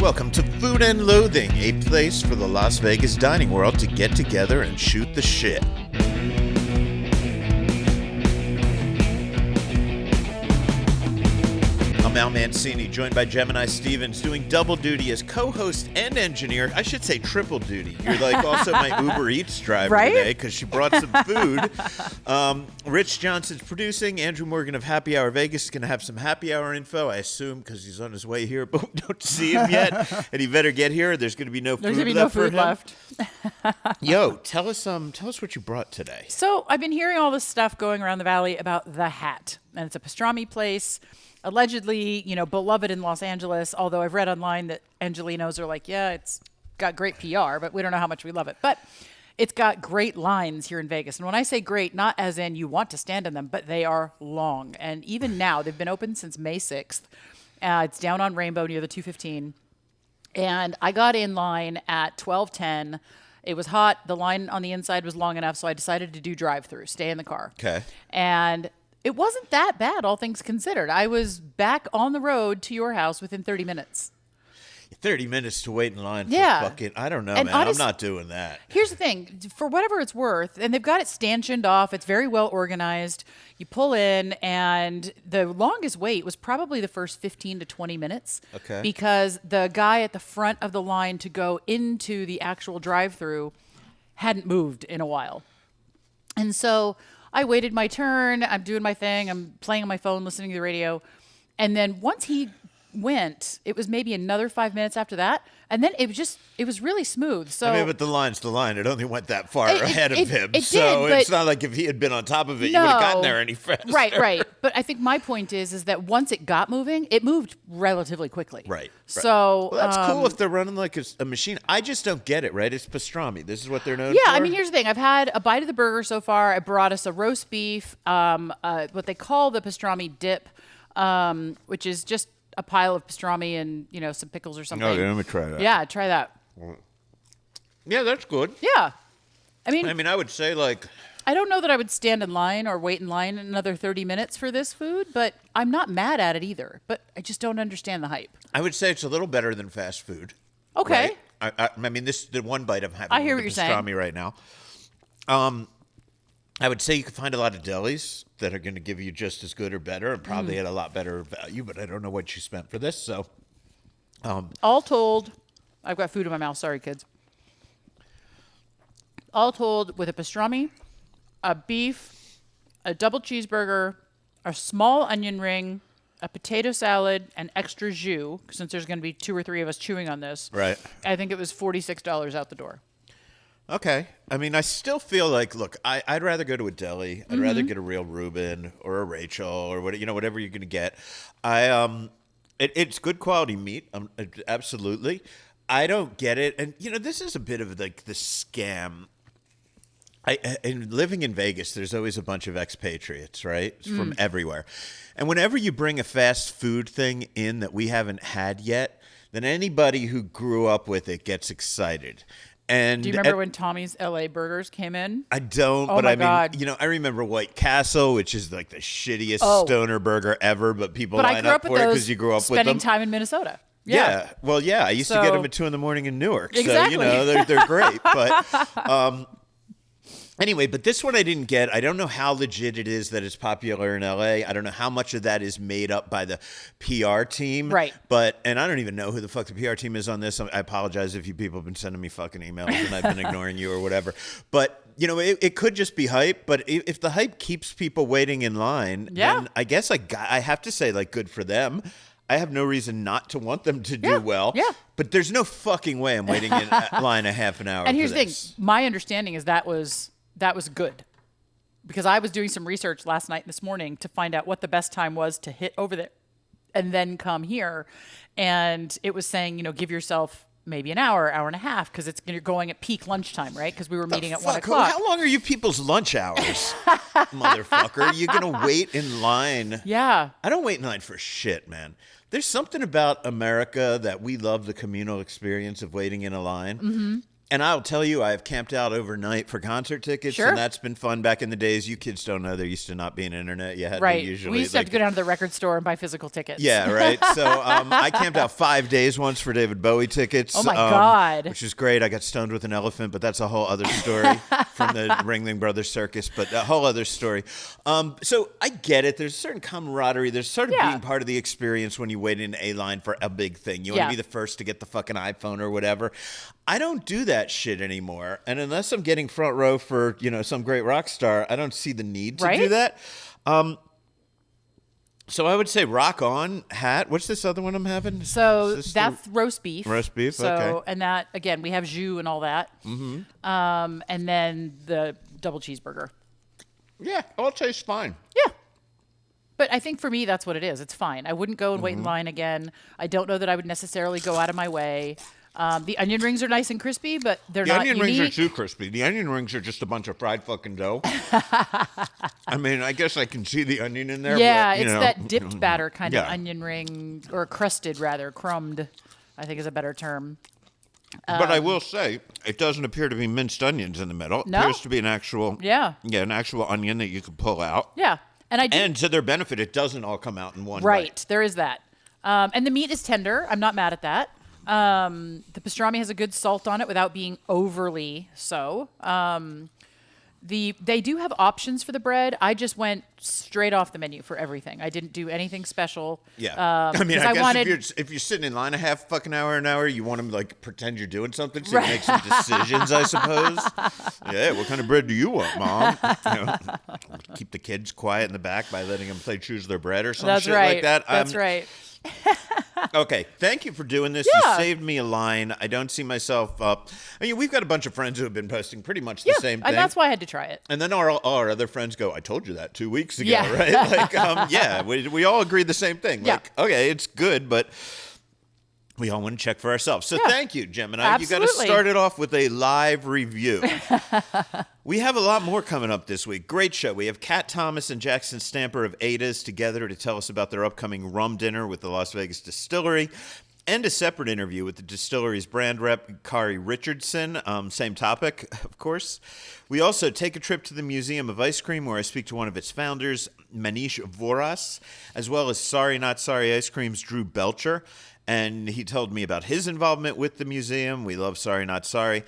Welcome to Food and Loathing, a place for the Las Vegas dining world to get together and shoot the shit. I'm Al Mancini, joined by Gemini Stevens, doing double duty as co-host and engineer. I should say triple duty. You're like also my Uber Eats driver today because she brought some food. Rich Johnson's producing. Andrew Morgan of Happy Hour Vegas is going to have some happy hour info, I assume, because he's on his way here, but we don't see him yet. And he better get here. There's going to be no food left. Yo, tell us what you brought today. So I've been hearing all this stuff going around the valley about The Hat, and it's a pastrami place. Allegedly, beloved in Los Angeles, although I've read online that Angelinos are like, yeah, it's got great PR, but we don't know how much we love it. But it's got great lines here in Vegas. And when I say great, not as in you want to stand in them, but they are long. And even now, they've been open since May 6th. It's down on Rainbow near the 215. And I got in line at 12:10. It was hot. The line on the inside was long enough, so I decided to do drive-through, stay in the car. Okay. And it wasn't that bad, all things considered. I was back on the road to your house within 30 minutes. 30 minutes to wait in line for fucking, I don't know, and man. I'm not doing that. Here's the thing. For whatever it's worth, and they've got it stanchioned off. It's very well organized. You pull in, and the longest wait was probably the first 15 to 20 minutes. Okay. Because the guy at the front of the line to go into the actual drive-through hadn't moved in a while. And so I waited my turn. I'm doing my thing. I'm playing on my phone, listening to the radio. And then once he went, it was maybe another 5 minutes after that. And then it was really smooth. So I mean, but the line's the line. It only went that far ahead of him. So it's not like if he had been on top of it, you would have gotten there any faster. Right. But I think my point is that once it got moving, it moved relatively quickly. Right. So well, that's cool if they're running like a machine. I just don't get it, right? It's pastrami. This is what they're known for? Yeah, I mean, here's the thing. I've had a bite of the burger so far. I brought us a roast beef, what they call the pastrami dip, which is just a pile of pastrami and, some pickles or something. Okay, let me try that. Yeah, try that. Yeah, that's good. Yeah. I mean, I would say I don't know that I would stand in line or wait in line another 30 minutes for this food, but I'm not mad at it either. But I just don't understand the hype. I would say it's a little better than fast food. Okay. Right? I mean, this is the one bite I'm having. I hear with what the you're pastrami saying. right now. I would say you can find a lot of delis that are going to give you just as good or better and probably at a lot better value, but I don't know what you spent for this. So, all told, I've got food in my mouth. Sorry, kids. All told, with a pastrami, a beef, a double cheeseburger, a small onion ring, a potato salad, and extra jus, since there's going to be 2 or 3 of us chewing on this. right. I think it was $46 out the door. Okay. I mean, I still feel like, look, I'd rather go to a deli. I'd rather get a real Reuben or a Rachel or whatever you're going to get. It's good quality meat. Absolutely. I don't get it. And, this is a bit of like the scam. And living in Vegas, there's always a bunch of expatriates, right? From everywhere. And whenever you bring a fast food thing in that we haven't had yet, then anybody who grew up with it gets excited. And do you remember when Tommy's LA Burgers came in? I don't, but I mean, I remember White Castle, which is like the shittiest stoner burger ever, but people line up for it because you grew up with them. Spending time in Minnesota. Yeah. Well, yeah. I used to get them at 2 a.m. in Newark. Exactly. So, they're great. But anyway, but this one I didn't get. I don't know how legit it is that it's popular in LA. I don't know how much of that is made up by the PR team. Right. And I don't even know who the fuck the PR team is on this. I apologize if you people have been sending me fucking emails and I've been ignoring you or whatever. But, it could just be hype. But if the hype keeps people waiting in line, then I guess I have to say, good for them. I have no reason not to want them to do well. Yeah. But there's no fucking way I'm waiting in line a half an hour. And here's the thing. My understanding is that was good, because I was doing some research last night and this morning to find out what the best time was to hit over there and then come here. And it was saying, give yourself maybe an hour and a half, because you're going at peak lunchtime, right? Because we were meeting at 1 o'clock. How long are you people's lunch hours, motherfucker? You're going to wait in line. Yeah. I don't wait in line for shit, man. There's something about America that we love the communal experience of waiting in a line. Mm-hmm. And I'll tell you, I've camped out overnight for concert tickets, Sure. and that's been fun. Back in the days, you kids don't know, there used to not be an internet. You had Right. to usually. We used to have to go down to the record store and buy physical tickets. Yeah, right. So I camped out 5 days once for David Bowie tickets. Oh, my God. Which is great. I got stoned with an elephant, but that's a whole other story from the Ringling Brothers Circus, but a whole other story. So I get it. There's a certain camaraderie. There's sort of being part of the experience when you wait in a line for a big thing. You want to be the first to get the fucking iPhone or whatever. I don't do that shit anymore. And unless I'm getting front row for, some great rock star, I don't see the need to do that. So I would say rock on, hat. What's this other one I'm having? So that's roast beef. Roast beef, so, okay. And that, again, we have jus and all that. Mm-hmm. And then the double cheeseburger. Yeah, all tastes fine. Yeah. But I think for me, that's what it is. It's fine. I wouldn't go and wait in line again. I don't know that I would necessarily go out of my way. The onion rings are nice and crispy, but they're not unique. The onion rings are too crispy. The onion rings are just a bunch of fried fucking dough. I mean, I guess I can see the onion in there. Yeah, but, it's that dipped batter kind of onion ring, or crusted rather, crumbed, I think is a better term. But I will say, it doesn't appear to be minced onions in the middle. It No. appears to be an actual, an actual onion that you can pull out. Yeah, and to their benefit, it doesn't all come out in one right, bite. there is that. And the meat is tender. I'm not mad at that. The pastrami has a good salt on it without being overly so. They do have options for the bread. I just went straight off the menu for everything. I didn't do anything special. Yeah. I mean, I guess if you're sitting in line a half fucking hour, an hour, you want to pretend you're doing something so you make some decisions, I suppose. Yeah, what kind of bread do you want, Mom? Keep the kids quiet in the back by letting them play choose their bread or some shit like that. That's right. Okay, thank you for doing this. Yeah. You saved me a line. I don't see myself up. I mean, we've got a bunch of friends who have been posting pretty much the same thing. And that's why I had to try it. And then our other friends go, I told you that 2 weeks ago, Yeah. right? We all agree the same thing. Yeah. Okay, it's good, but we all want to check for ourselves. So thank you, Gemini. Absolutely. You got to start it off with a live review. We have a lot more coming up this week. Great show. We have Kat Thomas and Jackson Stamper of Ada's together to tell us about their upcoming rum dinner with the Las Vegas Distillery, and a separate interview with the distillery's brand rep, Kari Richardson. Same topic, of course. We also take a trip to the Museum of Ice Cream, where I speak to one of its founders, Manish Vora, as well as Sorry Not Sorry Ice Cream's Drew Belcher. And he told me about his involvement with the museum. We love Sorry Not Sorry.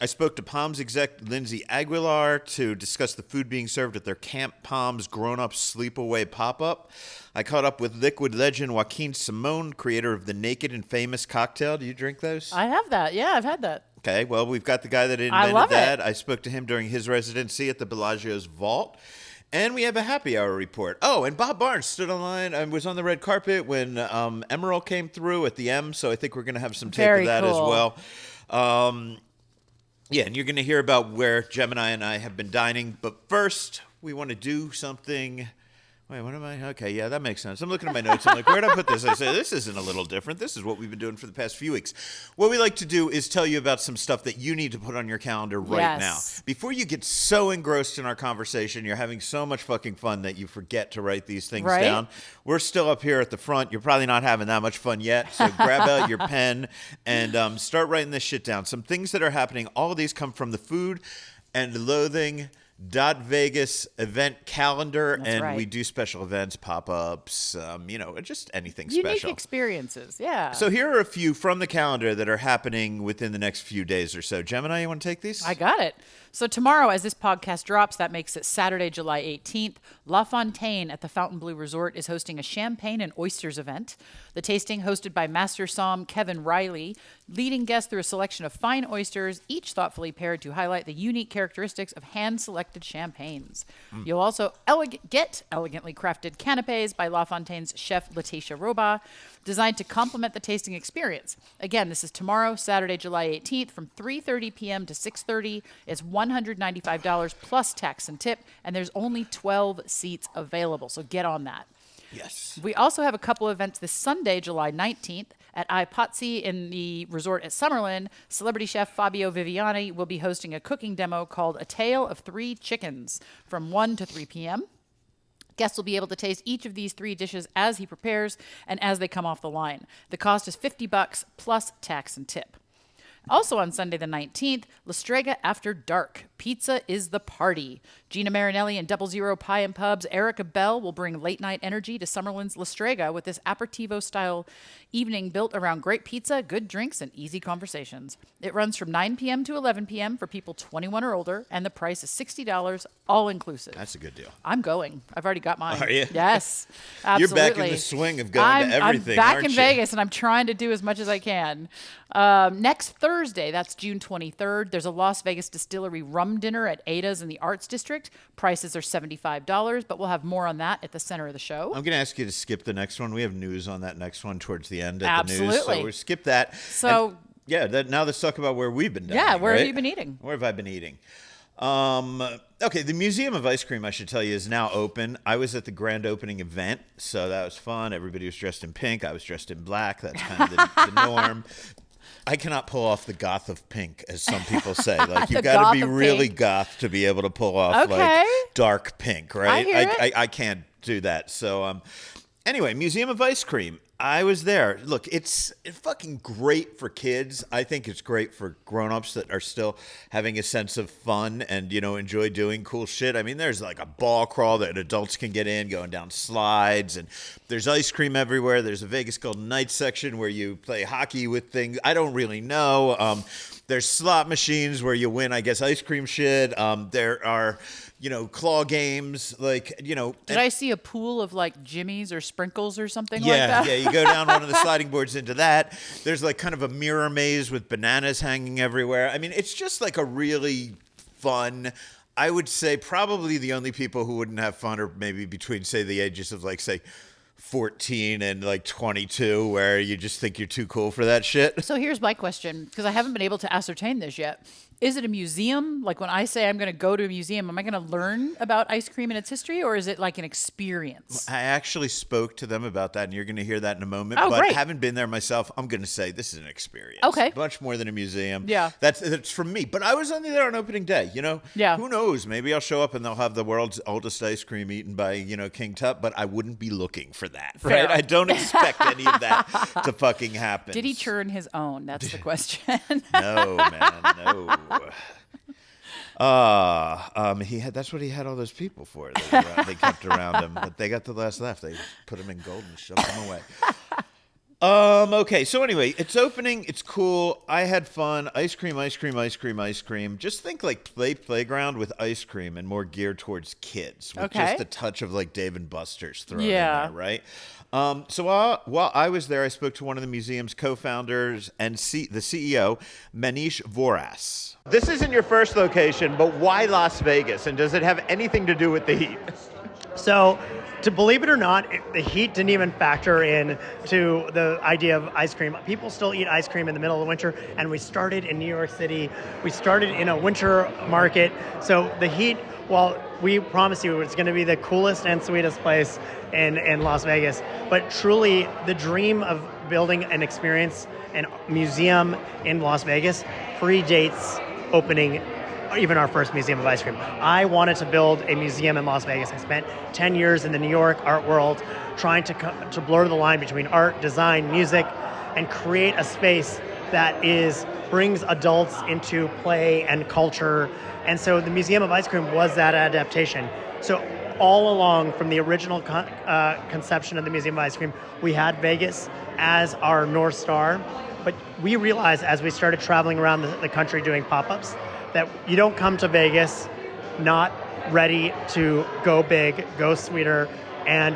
I spoke to Palms exec Lindsay Aguilar to discuss the food being served at their Camp Palms Grown-Up Sleepaway pop-up. I caught up with liquid legend Joaquín Simó, creator of the Naked and Famous cocktail. Do you drink those? I have that. Yeah, I've had that. Okay, well, we've got the guy that invented that. I spoke to him during his residency at the Bellagio's Vault. And we have a happy hour report. Oh, and Bob Barnes stood online and was on the red carpet when Emeril came through at the M, so I think we're going to have some tape of that as well. Yeah, and you're going to hear about where Gemini and I have been dining. But first, we want to do something. Wait, what am I? Okay, yeah, that makes sense. I'm looking at my notes. I'm like, where'd I put this? I say, this isn't a little different. This is what we've been doing for the past few weeks. What we like to do is tell you about some stuff that you need to put on your calendar right now. Before you get so engrossed in our conversation, you're having so much fucking fun that you forget to write these things down. We're still up here at the front. You're probably not having that much fun yet. So grab out your pen and start writing this shit down. Some things that are happening. All of these come from the Food and Loathing Vegas event calendar. That's and right. We do special events, pop-ups, just anything Unique special. Experiences, yeah. So here are a few from the calendar that are happening within the next few days or so. Gemini, you want to take these? I got it. So tomorrow, as this podcast drops, that makes it Saturday, July 18th, La Fontaine at the Fontainebleau Resort is hosting a champagne and oysters event. The tasting, hosted by Master Somm Kevin Riley, leading guests through a selection of fine oysters, each thoughtfully paired to highlight the unique characteristics of hand-selected champagnes. You'll also get elegantly crafted canapes by La Fontaine's chef Laetitia Roba, designed to complement the tasting experience. Again, this is tomorrow, Saturday, July 18th, from 3:30 p.m. to 6:30. It's $195 plus tax and tip, and there's only 12 seats available, so get on that. Yes. We also have a couple of events this Sunday, July 19th. At I Pozzi in the resort at Summerlin, celebrity chef Fabio Viviani will be hosting a cooking demo called A Tale of Three Chickens from 1 to 3 p.m. Guests will be able to taste each of these 3 dishes as he prepares and as they come off the line. The cost is $50 plus tax and tip. Also on Sunday the 19th, La Strega After Dark. Pizza is the party. Gina Marinelli and Double Zero Pie and Pub's Erica Bell will bring late-night energy to Summerlin's La Strega with this aperitivo-style evening built around great pizza, good drinks, and easy conversations. It runs from 9 p.m. to 11 p.m. for people 21 or older, and the price is $60, all inclusive. That's a good deal. I'm going. I've already got mine. Are you? Yes, absolutely. You're back in the swing of going to everything, I'm back aren't in you? Vegas, and I'm trying to do as much as I can. Next Thursday, that's June 23rd, there's a Las Vegas Distillery rum dinner at Ada's in the Arts District. Prices are $75, but we'll have more on that at the center of the show. I'm going to ask you to skip the next one. We have news on that next one towards the end at the Absolutely. news. So we'll skip that. So, and, yeah, now let's talk about where we've been dining. Yeah, where right? have you been eating? Where have I been eating? Okay, the Museum of Ice Cream, I should tell you, is now open. I was at the grand opening event, so that was fun. Everybody was dressed in pink. I was dressed in black. That's kind of the norm. I cannot pull off the goth of pink, as some people say. Like, you got to be really goth to be able to pull off like dark pink, right? I can't do that. So, anyway, Museum of Ice Cream. I was there. Look, it's fucking great for kids. I think it's great for grown-ups that are still having a sense of fun and, enjoy doing cool shit. I mean, there's like a ball crawl that adults can get in, going down slides, and there's ice cream everywhere. There's a Vegas Golden Knights section where you play hockey with things. I don't really know. There's slot machines where you win, I guess, ice cream shit. There are, claw games, like, Did I see a pool of like jimmies or sprinkles or something like that? Yeah, you go down one of the sliding boards into that. There's like kind of a mirror maze with bananas hanging everywhere. I mean, it's just like a really fun, I would say probably the only people who wouldn't have fun are maybe between, say, the ages of like, say, 14 and like 22, where you just think you're too cool for that shit. So here's my question, because I haven't been able to ascertain this yet. Is it a museum? Like, when I say I'm going to go to a museum, am I going to learn about ice cream and its history, or is it like an experience? I actually spoke to them about that, and you're going to hear that in a moment. Oh, but great. Haven't been there myself. I'm going to say this is an experience. Okay. Much more than a museum. Yeah. That's from me. But I was only there on opening day, Yeah. Who knows? Maybe I'll show up and they'll have the world's oldest ice cream eaten by, King Tut, but I wouldn't be looking for that, Fair. right? I don't expect any of that to fucking happen. Did he churn his own? That's the question. No, man, no. He had. That's what he had all those people for. They kept around him, but they got the last laugh. They put him in gold and shoved him away. Okay, so anyway, it's opening. It's cool. I had fun. Ice cream, ice cream, ice cream, ice cream. Just think like playground with ice cream and more geared towards kids with just a touch of like Dave and Buster's thrown in there, right? So while I was there, I spoke to one of the museum's co-founders and the CEO, Manish Vora. This isn't your first location, but why Las Vegas? And does it have anything to do with the heat? So, to believe it or not, the heat didn't even factor in to the idea of ice cream. People still eat ice cream in the middle of the winter, and we started in New York City. We started in a winter market. So the heat, while we promise you it's going to be the coolest and sweetest place in Las Vegas, but truly the dream of building an experience and museum in Las Vegas predates opening even our first Museum of Ice Cream. I wanted to build a museum in Las Vegas. I spent 10 years in the New York art world trying to blur the line between art, design, music, and create a space that brings adults into play and culture. And so the Museum of Ice Cream was that adaptation. So all along, from the original conception of the Museum of Ice Cream, we had Vegas as our North Star. But we realized as we started traveling around the country doing pop-ups that you don't come to Vegas not ready to go big, go sweeter, and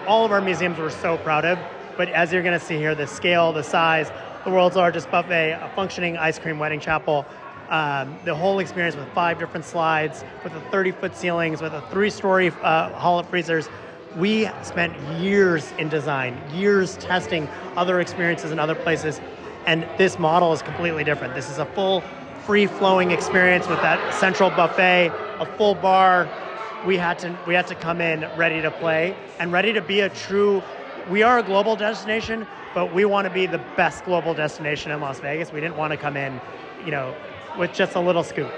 all of our museums we're so proud of. But as you're going to see here, the scale, the size, the world's largest buffet, a functioning ice cream wedding chapel, the whole experience with 5 different slides, with the 30-foot ceilings, with a 3-story hall of freezers. We spent years in design, years testing other experiences in other places, and this model is completely different. This is a full free-flowing experience with that central buffet, a full bar. We had to come in ready to play and ready to be we are a global destination, but we want to be the best global destination in Las Vegas. We didn't want to come in, with just a little scoop.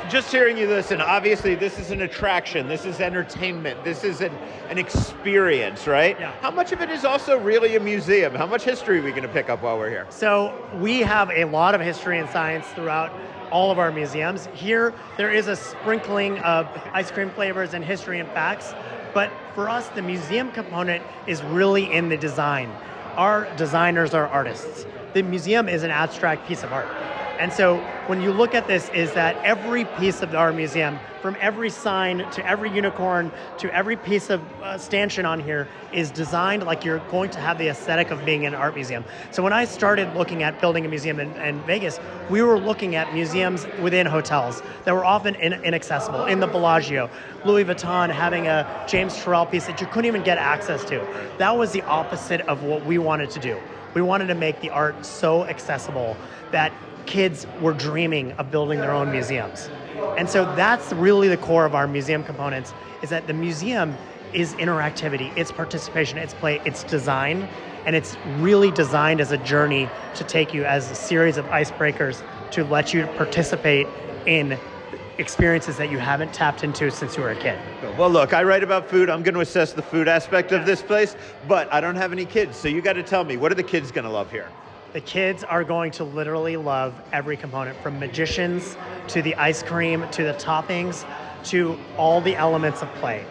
just hearing you listen, obviously this is an attraction, this is entertainment, this is an experience, right? Yeah. How much of it is also really a museum? How much history are we going to pick up while we're here? So we have a lot of history and science throughout all of our museums. Here, there is a sprinkling of ice cream flavors and history and facts, but for us, the museum component is really in the design. Our designers are artists. The museum is an abstract piece of art. And so when you look at this, is that every piece of our museum, from every sign to every unicorn to every piece of stanchion on here, is designed like you're going to have the aesthetic of being in an art museum. So when I started looking at building a museum in Vegas, we were looking at museums within hotels that were often inaccessible. In the Bellagio, Louis Vuitton having a James Turrell piece that you couldn't even get access to. That was the opposite of what we wanted to do. We wanted to make the art so accessible that kids were dreaming of building their own museums. And so that's really the core of our museum components, is that the museum is interactivity, it's participation, it's play, it's design, and it's really designed as a journey to take you as a series of icebreakers to let you participate in experiences that you haven't tapped into since you were a kid. Well, look, I write about food. I'm going to assess the food aspect of this place, but I don't have any kids, so you got to tell me, what are the kids going to love here? The kids are going to literally love every component, from magicians to the ice cream to the toppings to all the elements of play.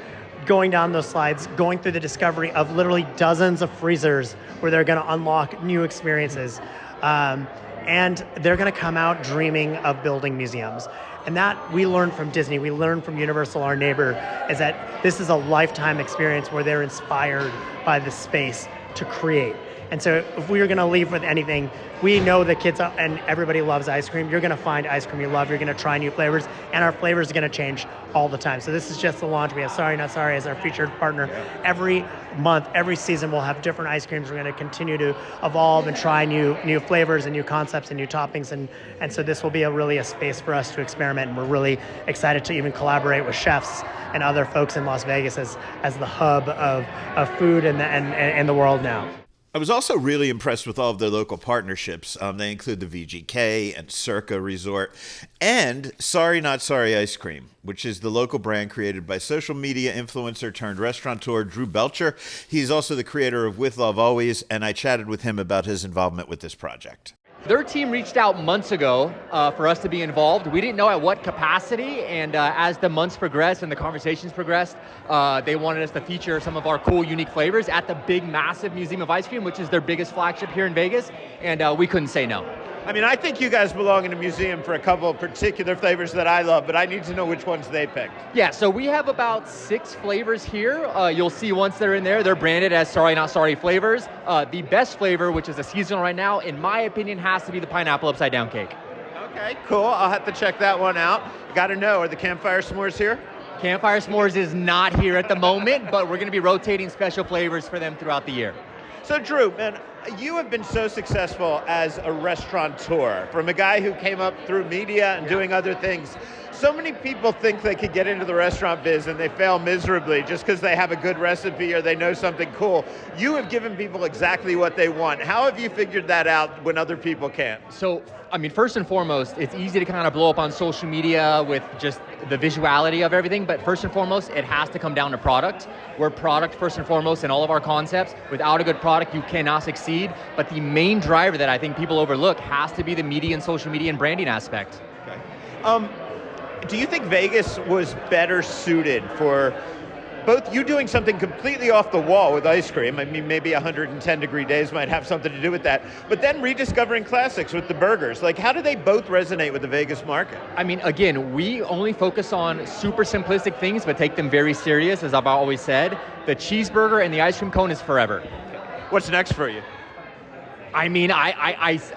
Going down those slides, going through the discovery of literally dozens of freezers where they're going to unlock new experiences. And they're going to come out dreaming of building museums. And that we learned from Disney, we learned from Universal, our neighbor, is that this is a lifetime experience where they're inspired by the space to create. And so if we were going to leave with anything, we know the kids and everybody loves ice cream. You're going to find ice cream you love. You're going to try new flavors, and our flavors are going to change all the time. So this is just the launch. We have Sorry Not Sorry as our featured partner. Every month, every season, we'll have different ice creams. We're going to continue to evolve and try new flavors and new concepts and new toppings. And so this will be really a space for us to experiment. And we're really excited to even collaborate with chefs and other folks in Las Vegas as the hub of food and the world now. I was also really impressed with all of their local partnerships. They include the VGK and Circa Resort and Sorry Not Sorry Ice Cream, which is the local brand created by social media influencer turned restaurateur Drew Belcher. He's also the creator of With Love Always, and I chatted with him about his involvement with this project. Their team reached out months ago for us to be involved. We didn't know at what capacity, and as the months progressed and the conversations progressed, they wanted us to feature some of our cool, unique flavors at the big, massive Museum of Ice Cream, which is their biggest flagship here in Vegas, and we couldn't say no. I mean, I think you guys belong in a museum for a couple of particular flavors that I love, but I need to know which ones they picked. Yeah, so we have about 6 flavors here. You'll see once they're in there, they're branded as Sorry Not Sorry flavors. The best flavor, which is a seasonal right now, in my opinion, has to be the pineapple upside down cake. Okay, cool. I'll have to check that one out. Got to know, are the campfire s'mores here? Campfire s'mores is not here at the moment, but we're going to be rotating special flavors for them throughout the year. So Drew, man, you have been so successful as a restaurateur, from a guy who came up through media and doing other things. So many people think they could get into the restaurant biz and they fail miserably just because they have a good recipe or they know something cool. You have given people exactly what they want. How have you figured that out when other people can't? So, I mean, first and foremost, it's easy to kind of blow up on social media with just the visuality of everything, but first and foremost, it has to come down to product. We're product first and foremost in all of our concepts. Without a good product, you cannot succeed, but the main driver that I think people overlook has to be the media and social media and branding aspect. Okay. Do you think Vegas was better suited for both you doing something completely off the wall with ice cream? I mean, maybe 110-degree days might have something to do with that, but then rediscovering classics with the burgers. Like, how do they both resonate with the Vegas market? I mean, again, we only focus on super simplistic things, but take them very serious, as I've always said. The cheeseburger and the ice cream cone is forever. What's next for you? I mean,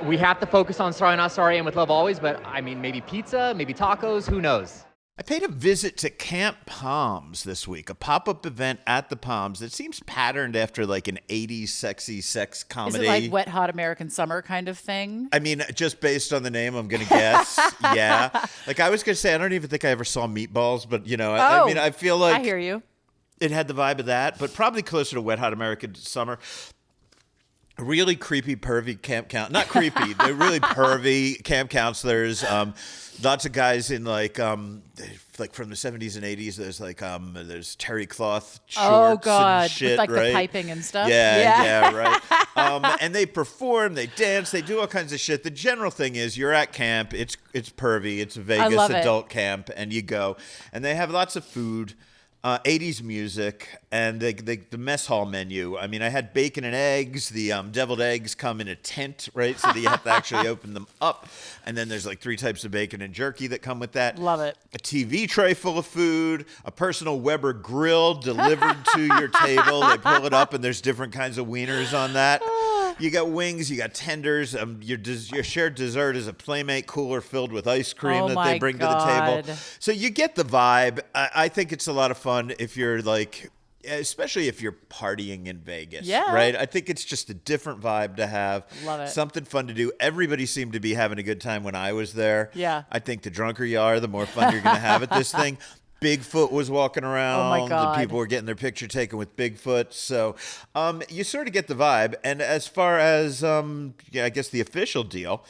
we have to focus on Sorry Not Sorry and With Love Always, but I mean, maybe pizza, maybe tacos, who knows? I paid a visit to Camp Palms this week, a pop-up event at the Palms that seems patterned after like an 80s sexy sex comedy. Is it like Wet Hot American Summer kind of thing? I mean, just based on the name, I'm going to guess. Yeah. Like I was going to say, I don't even think I ever saw Meatballs, but you know, I mean, I feel like I hear you. It had the vibe of that, but probably closer to Wet Hot American Summer. really creepy, pervy camp count. Not creepy. They're really pervy camp counselors. Lots of guys in like from the 70s and 80s. There's there's terry cloth shorts and shit, with like right? the piping and stuff. Yeah, right. And they perform, they dance, they do all kinds of shit. The general thing is you're at camp. It's pervy. It's a Vegas adult camp, and you go, and they have lots of food. 80s music, and the mess hall menu. I mean, I had bacon and eggs. The deviled eggs come in a tent, right? So that you have to actually open them up. And then there's like 3 types of bacon and jerky that come with that. Love it. A TV tray full of food, a personal Weber grill delivered to your table. They pull it up, and there's different kinds of wieners on that. You got wings, you got tenders. Your shared dessert is a Playmate cooler filled with ice cream that they bring to the table. So you get the vibe. I think it's a lot of fun if you're like, especially if you're partying in Vegas, right? I think it's just a different vibe to have. Love it. Something fun to do. Everybody seemed to be having a good time when I was there. Yeah. I think the drunker you are, the more fun you're going to have at this thing. Bigfoot was walking around. Oh my God. The people were getting their picture taken with Bigfoot. So you sort of get the vibe. And as far as, I guess the official deal,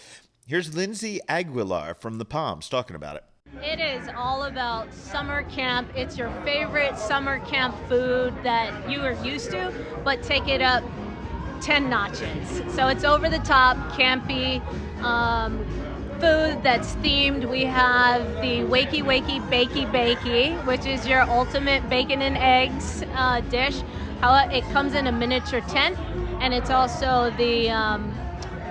here's Lindsay Aguilar from the Palms talking about it. It is all about summer camp. It's your favorite summer camp food that you are used to, but take it up 10 notches. So it's over the top, campy, food that's themed. We have the Wakey Wakey Bakey Bakey, which is your ultimate bacon and eggs dish. It comes in a miniature tent, and it's also the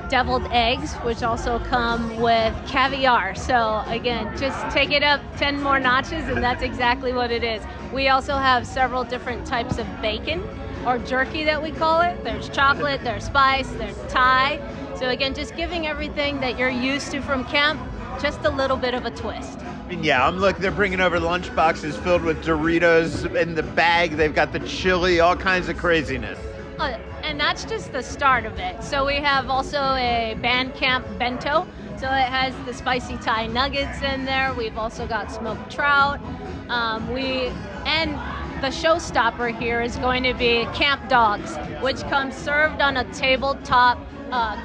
deviled eggs, which also come with caviar. So again, just take it up 10 more notches, and that's exactly what it is. We also have several different types of bacon, or jerky that we call it. There's chocolate, there's spice, there's Thai. So again, just giving everything that you're used to from camp, just a little bit of a twist. Yeah, they're bringing over lunch boxes filled with Doritos in the bag. They've got the chili, all kinds of craziness. And that's just the start of it. So we have also a band camp bento. So it has the spicy Thai nuggets in there. We've also got smoked trout. And the showstopper here is going to be camp dogs, which comes served on a tabletop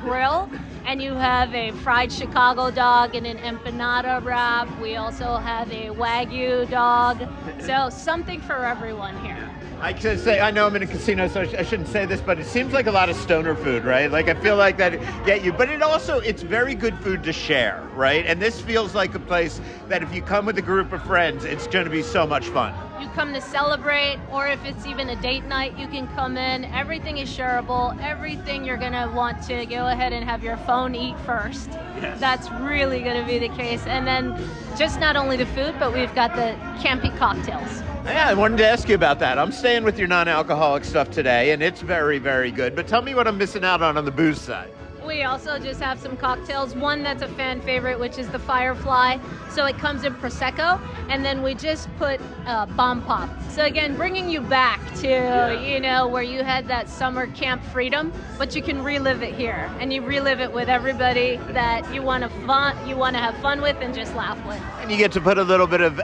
grill, and you have a fried Chicago dog and an empanada wrap. We also have a Wagyu dog, so something for everyone here. I can say, I know I'm in a casino, so I shouldn't say this, but it seems like a lot of stoner food, right? Like, I feel like that get you, but it's very good food to share, right? And this feels like a place that if you come with a group of friends, it's going to be so much fun. You come to celebrate, or if it's even a date night, you can come in. Everything is shareable. Everything you're going to want to go ahead and have your phone eat first. Yes. That's really going to be the case. And then just not only the food, but we've got the campy cocktails. Yeah, I wanted to ask you about that. I'm staying with your non-alcoholic stuff today, and it's very, very good. But tell me what I'm missing out on the booze side. We also just have some cocktails. One that's a fan favorite, which is the Firefly. So it comes in Prosecco, and then we just put Bomb Pop. So again, bringing you back to, where you had that summer camp freedom, but you can relive it here. And you relive it with everybody that you want to have fun with and just laugh with. And you get to put a little bit of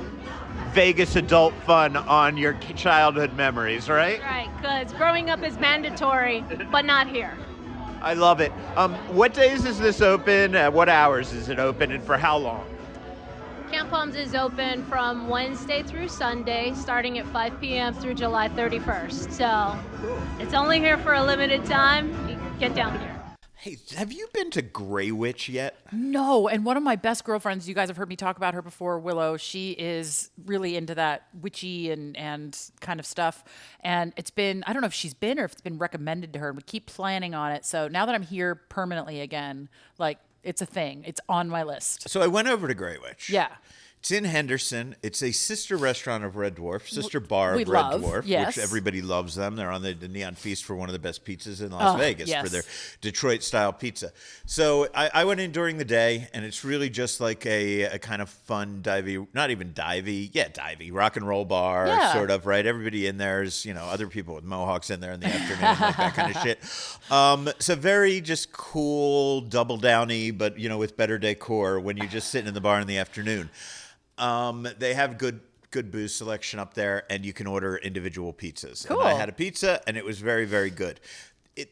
Vegas adult fun on your childhood memories, right? Right, because growing up is mandatory, but not here. I love it. What days is this open? What hours is it open, and for how long? Camp Palms is open from Wednesday through Sunday, starting at 5 p.m. through July 31st. So it's only here for a limited time. You get down here. Hey, have you been to Grey Witch yet? No, and one of my best girlfriends, you guys have heard me talk about her before, Willow, she is really into that witchy and kind of stuff. And it's been, I don't know if she's been or if it's been recommended to her. We keep planning on it. So now that I'm here permanently again, like, it's a thing. It's on my list. So I went over to Grey Witch. Yeah. It's in Henderson. It's a sister restaurant of Red Dwarf, sister bar of Red Dwarf, yes. which everybody loves them. They're on the Neon Feast for one of the best pizzas in Las Vegas for their Detroit-style pizza. So I went in during the day, and it's really just like a kind of fun, divey, not even divey, rock and roll bar, sort of, right? Everybody in there is, other people with mohawks in there in the afternoon, like that kind of shit. So very just cool, double downy, but, with better decor when you're just sitting in the bar in the afternoon. They have good booze selection up there, and you can order individual pizzas. Cool. And I had a pizza, and it was very, very good.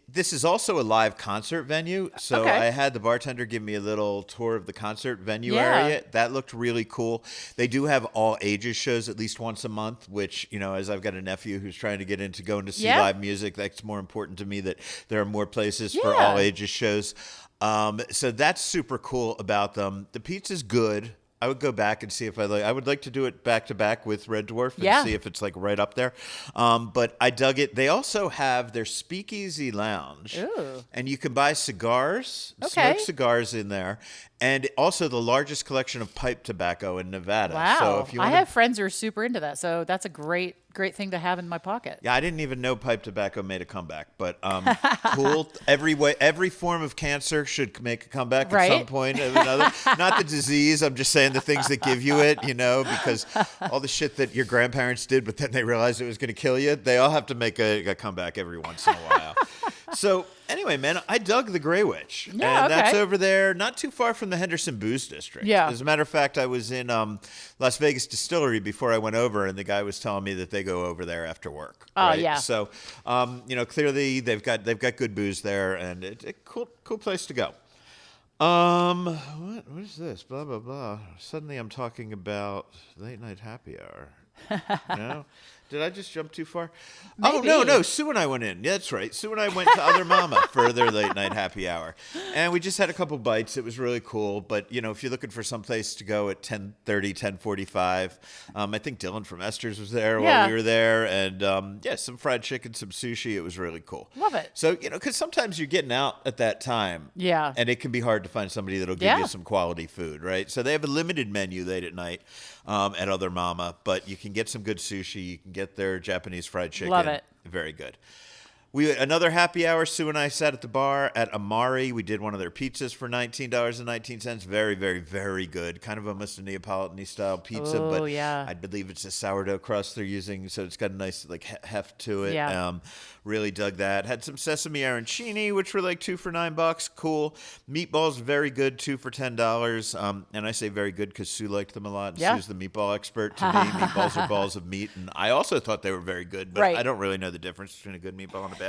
This is also a live concert venue, so Okay. I had the bartender give me a little tour of the concert venue area. That looked really cool. They do have all ages shows at least once a month, which, as I've got a nephew who's trying to get into going to see live music, that's more important to me that there are more places for all ages shows. So that's super cool about them. The pizza's good. I would go back and see if I would like to do it back to back with Red Dwarf and see if it's like right up there. But I dug it. They also have their Speakeasy Lounge. Ooh. And you can buy cigars, smoke cigars in there, and also the largest collection of pipe tobacco in Nevada. Wow. So if you I have friends who are super into that, so that's a great thing to have in my pocket. Yeah, I didn't even know pipe tobacco made a comeback, but cool. Every form of cancer should make a comeback at some point or another. Not the disease. I'm just saying the things that give you it, because all the shit that your grandparents did, but then they realized it was going to kill you. They all have to make a comeback every once in a while. So anyway, man, I dug the Grey Witch. Yeah, and that's over there, not too far from the Henderson Booze District. Yeah. As a matter of fact, I was in Las Vegas Distillery before I went over, and the guy was telling me that they go over there after work. Oh, right? yeah. So, clearly they've got good booze there, and it's a cool place to go. What is this? Blah blah blah. Suddenly, I'm talking about late night happy hour. No? Did I just jump too far? Maybe. Oh, no. Sue and I went in. Yeah, that's right. Sue and I went to Other Mama for their late night happy hour. And we just had a couple bites. It was really cool. But, if you're looking for some place to go at 10:30, 10:45, I think Dylan from Esther's was there while we were there. And, some fried chicken, some sushi. It was really cool. Love it. So, because sometimes you're getting out at that time. Yeah. And it can be hard to find somebody that'll give you some quality food, right? So they have a limited menu late at night at Other Mama. But you can get some good sushi. You can get their Japanese fried chicken. Love it. Very good. Another happy hour. Sue and I sat at the bar at Amari. We did one of their pizzas for $19.19. Very, very, very good. Kind of almost a Neapolitan style pizza, but I believe it's a sourdough crust they're using, so it's got a nice heft to it. Yeah. Really dug that. Had some sesame arancini, which were like 2 for $9. Cool. Meatballs, very good, 2 for $10. And I say very good because Sue liked them a lot. And Sue's the meatball expert to me. Meatballs are balls of meat, and I also thought they were very good, but I don't really know the difference between a good meatball and a bad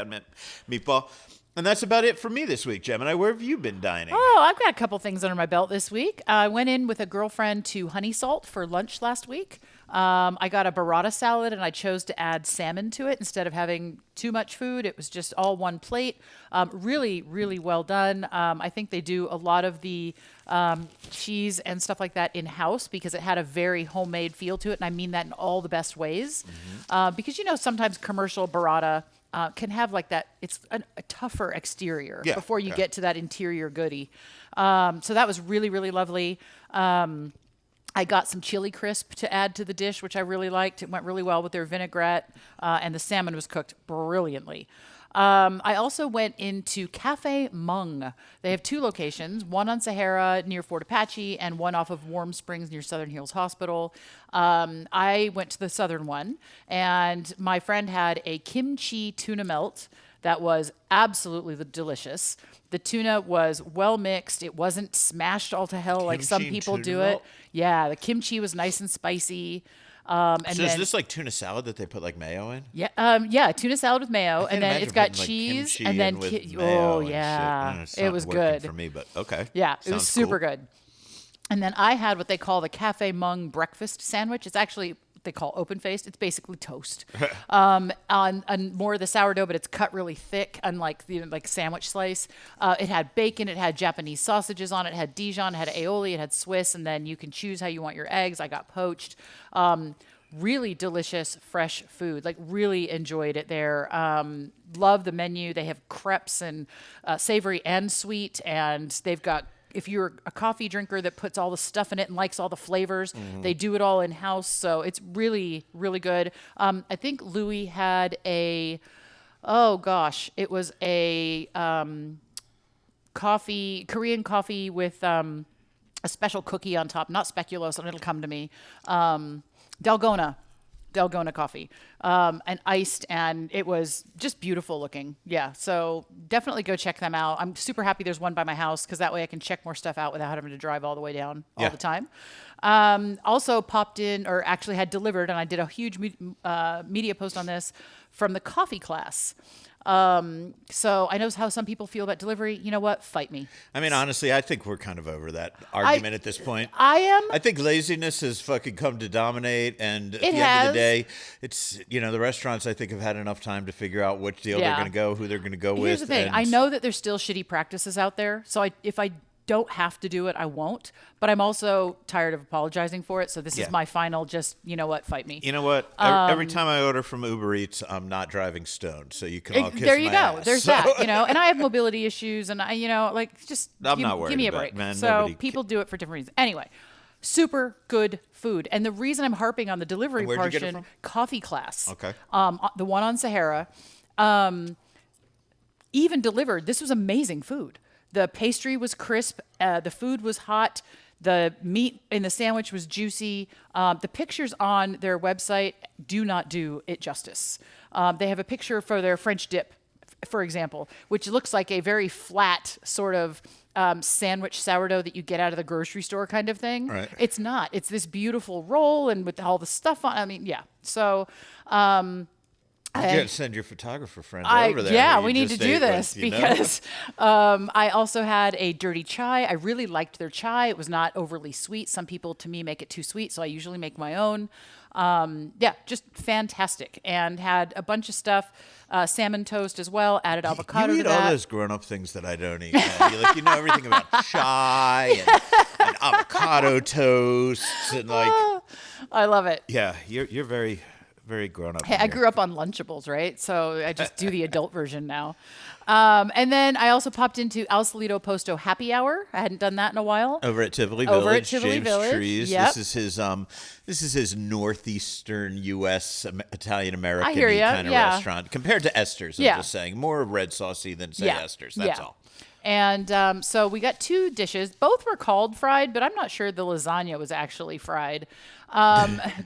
meatball. And that's about it for me this week, Gemini. Where have you been dining? Oh, I've got a couple things under my belt this week. I went in with a girlfriend to Honey Salt for lunch last week. I got a burrata salad, and I chose to add salmon to it instead of having too much food. It was just all one plate. Really, really well done. I think they do a lot of the cheese and stuff like that in-house because it had a very homemade feel to it, and I mean that in all the best ways. Because, sometimes commercial burrata can have like that. It's a tougher exterior before you get to that interior goodie. So that was really, really lovely. I got some chili crisp to add to the dish, which I really liked. It went really well with their vinaigrette, and the salmon was cooked brilliantly. I also went into Cafe Mung. They have 2 locations, one on Sahara near Fort Apache and one off of Warm Springs near Southern Hills Hospital. I went to the southern one, and my friend had a kimchi tuna melt that was absolutely delicious. The tuna was well mixed. It wasn't smashed all to hell like some people do it. Yeah, the kimchi was nice and spicy. So is this like tuna salad that they put like mayo in? Yeah, tuna salad with mayo, and then it's got putting, cheese, like, and then mayo and shit. it was working good for me, but okay. Yeah, it was super cool. good. And then I had what they call the Cafe Mung breakfast sandwich. It's actually what they call open-faced. It's basically toast on more of the sourdough, but it's cut really thick, unlike like sandwich slice. It had bacon, it had Japanese sausages on it, it had Dijon, it had aioli, it had Swiss, and then you can choose how you want your eggs. I got poached. Really delicious, fresh food. Like, really enjoyed it there. Love the menu. They have crepes and savory and sweet, and they've got, if you're a coffee drinker that puts all the stuff in it and likes all the flavors, they do it all in-house. So it's really, really good. I think Louis had it was a Korean coffee with a special cookie on top, not speculoos, and it'll come to me. Dalgona coffee, and iced, and it was just beautiful looking. Yeah, so definitely go check them out. I'm super happy there's one by my house because that way I can check more stuff out without having to drive all the way down all the time. Also popped in, or actually had delivered, and I did a huge media post on this, from the coffee class. So I know how some people feel about delivery. You know what? Fight me. I mean, honestly, I think we're kind of over that argument at this point. I am. I think laziness has fucking come to dominate, and at the end of the day, it's, the restaurants, I think, have had enough time to figure out which deal they're going to go, who they're going to go with. Here's the thing. I know that there's still shitty practices out there, so if I don't have to do it, I won't. But I'm also tired of apologizing for it. So this is my final, just, fight me. You know what? Every time I order from Uber Eats, I'm not driving stoned. So you can all kiss there you my go. ass. There's that, and I have mobility issues, and I'm not worried give me a about break. it, man. So people do it for different reasons. Anyway, super good food. And the reason I'm harping on the delivery Where'd you get it portion, from? Coffee Class. Okay. The one on Sahara. Even delivered, this was amazing food. The pastry was crisp. The food was hot. The meat in the sandwich was juicy. The pictures on their website do not do it justice. They have a picture for their French dip, for example, which looks like a very flat sort of sandwich sourdough that you get out of the grocery store kind of thing. Right. It's not. It's this beautiful roll and with all the stuff on. I mean, yeah. So... You gotta send your photographer friend over there. Yeah, we need to do this because I also had a dirty chai. I really liked their chai. It was not overly sweet. Some people, to me, make it too sweet, so I usually make my own. Just fantastic. And had a bunch of stuff, salmon toast as well, added avocado you eat to that. all those grown-up things that I don't eat. You know everything about chai and avocado toasts and I love it. Yeah, you're very... very grown up. Hey, I grew up on Lunchables, right? So I just do the adult version now. And then I also popped into Al Solito Posto Happy Hour. I hadn't done that in a while. Over at Tivoli Village. James Village. Trees. Yep. This is his northeastern U.S. Italian American kind of restaurant compared to Esther's. I'm just saying more red saucy than say Esther's. That's all. And so we got two dishes. Both were called fried, but I'm not sure the lasagna was actually fried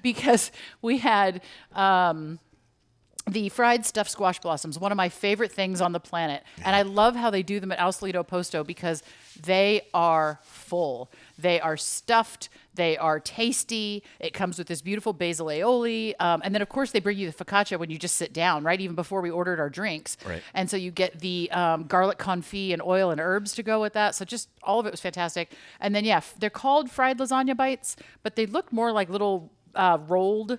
because we had the fried stuffed squash blossoms, one of my favorite things on the planet. And I love how they do them at Al Solito Posto because they are full. They are stuffed. They are tasty. It comes with this beautiful basil aioli. And then, of course, they bring you the focaccia when you just sit down, right? Even before we ordered our drinks. Right. And so you get the garlic confit and oil and herbs to go with that. So just all of it was fantastic. And then, they're called fried lasagna bites, but they look more like little rolled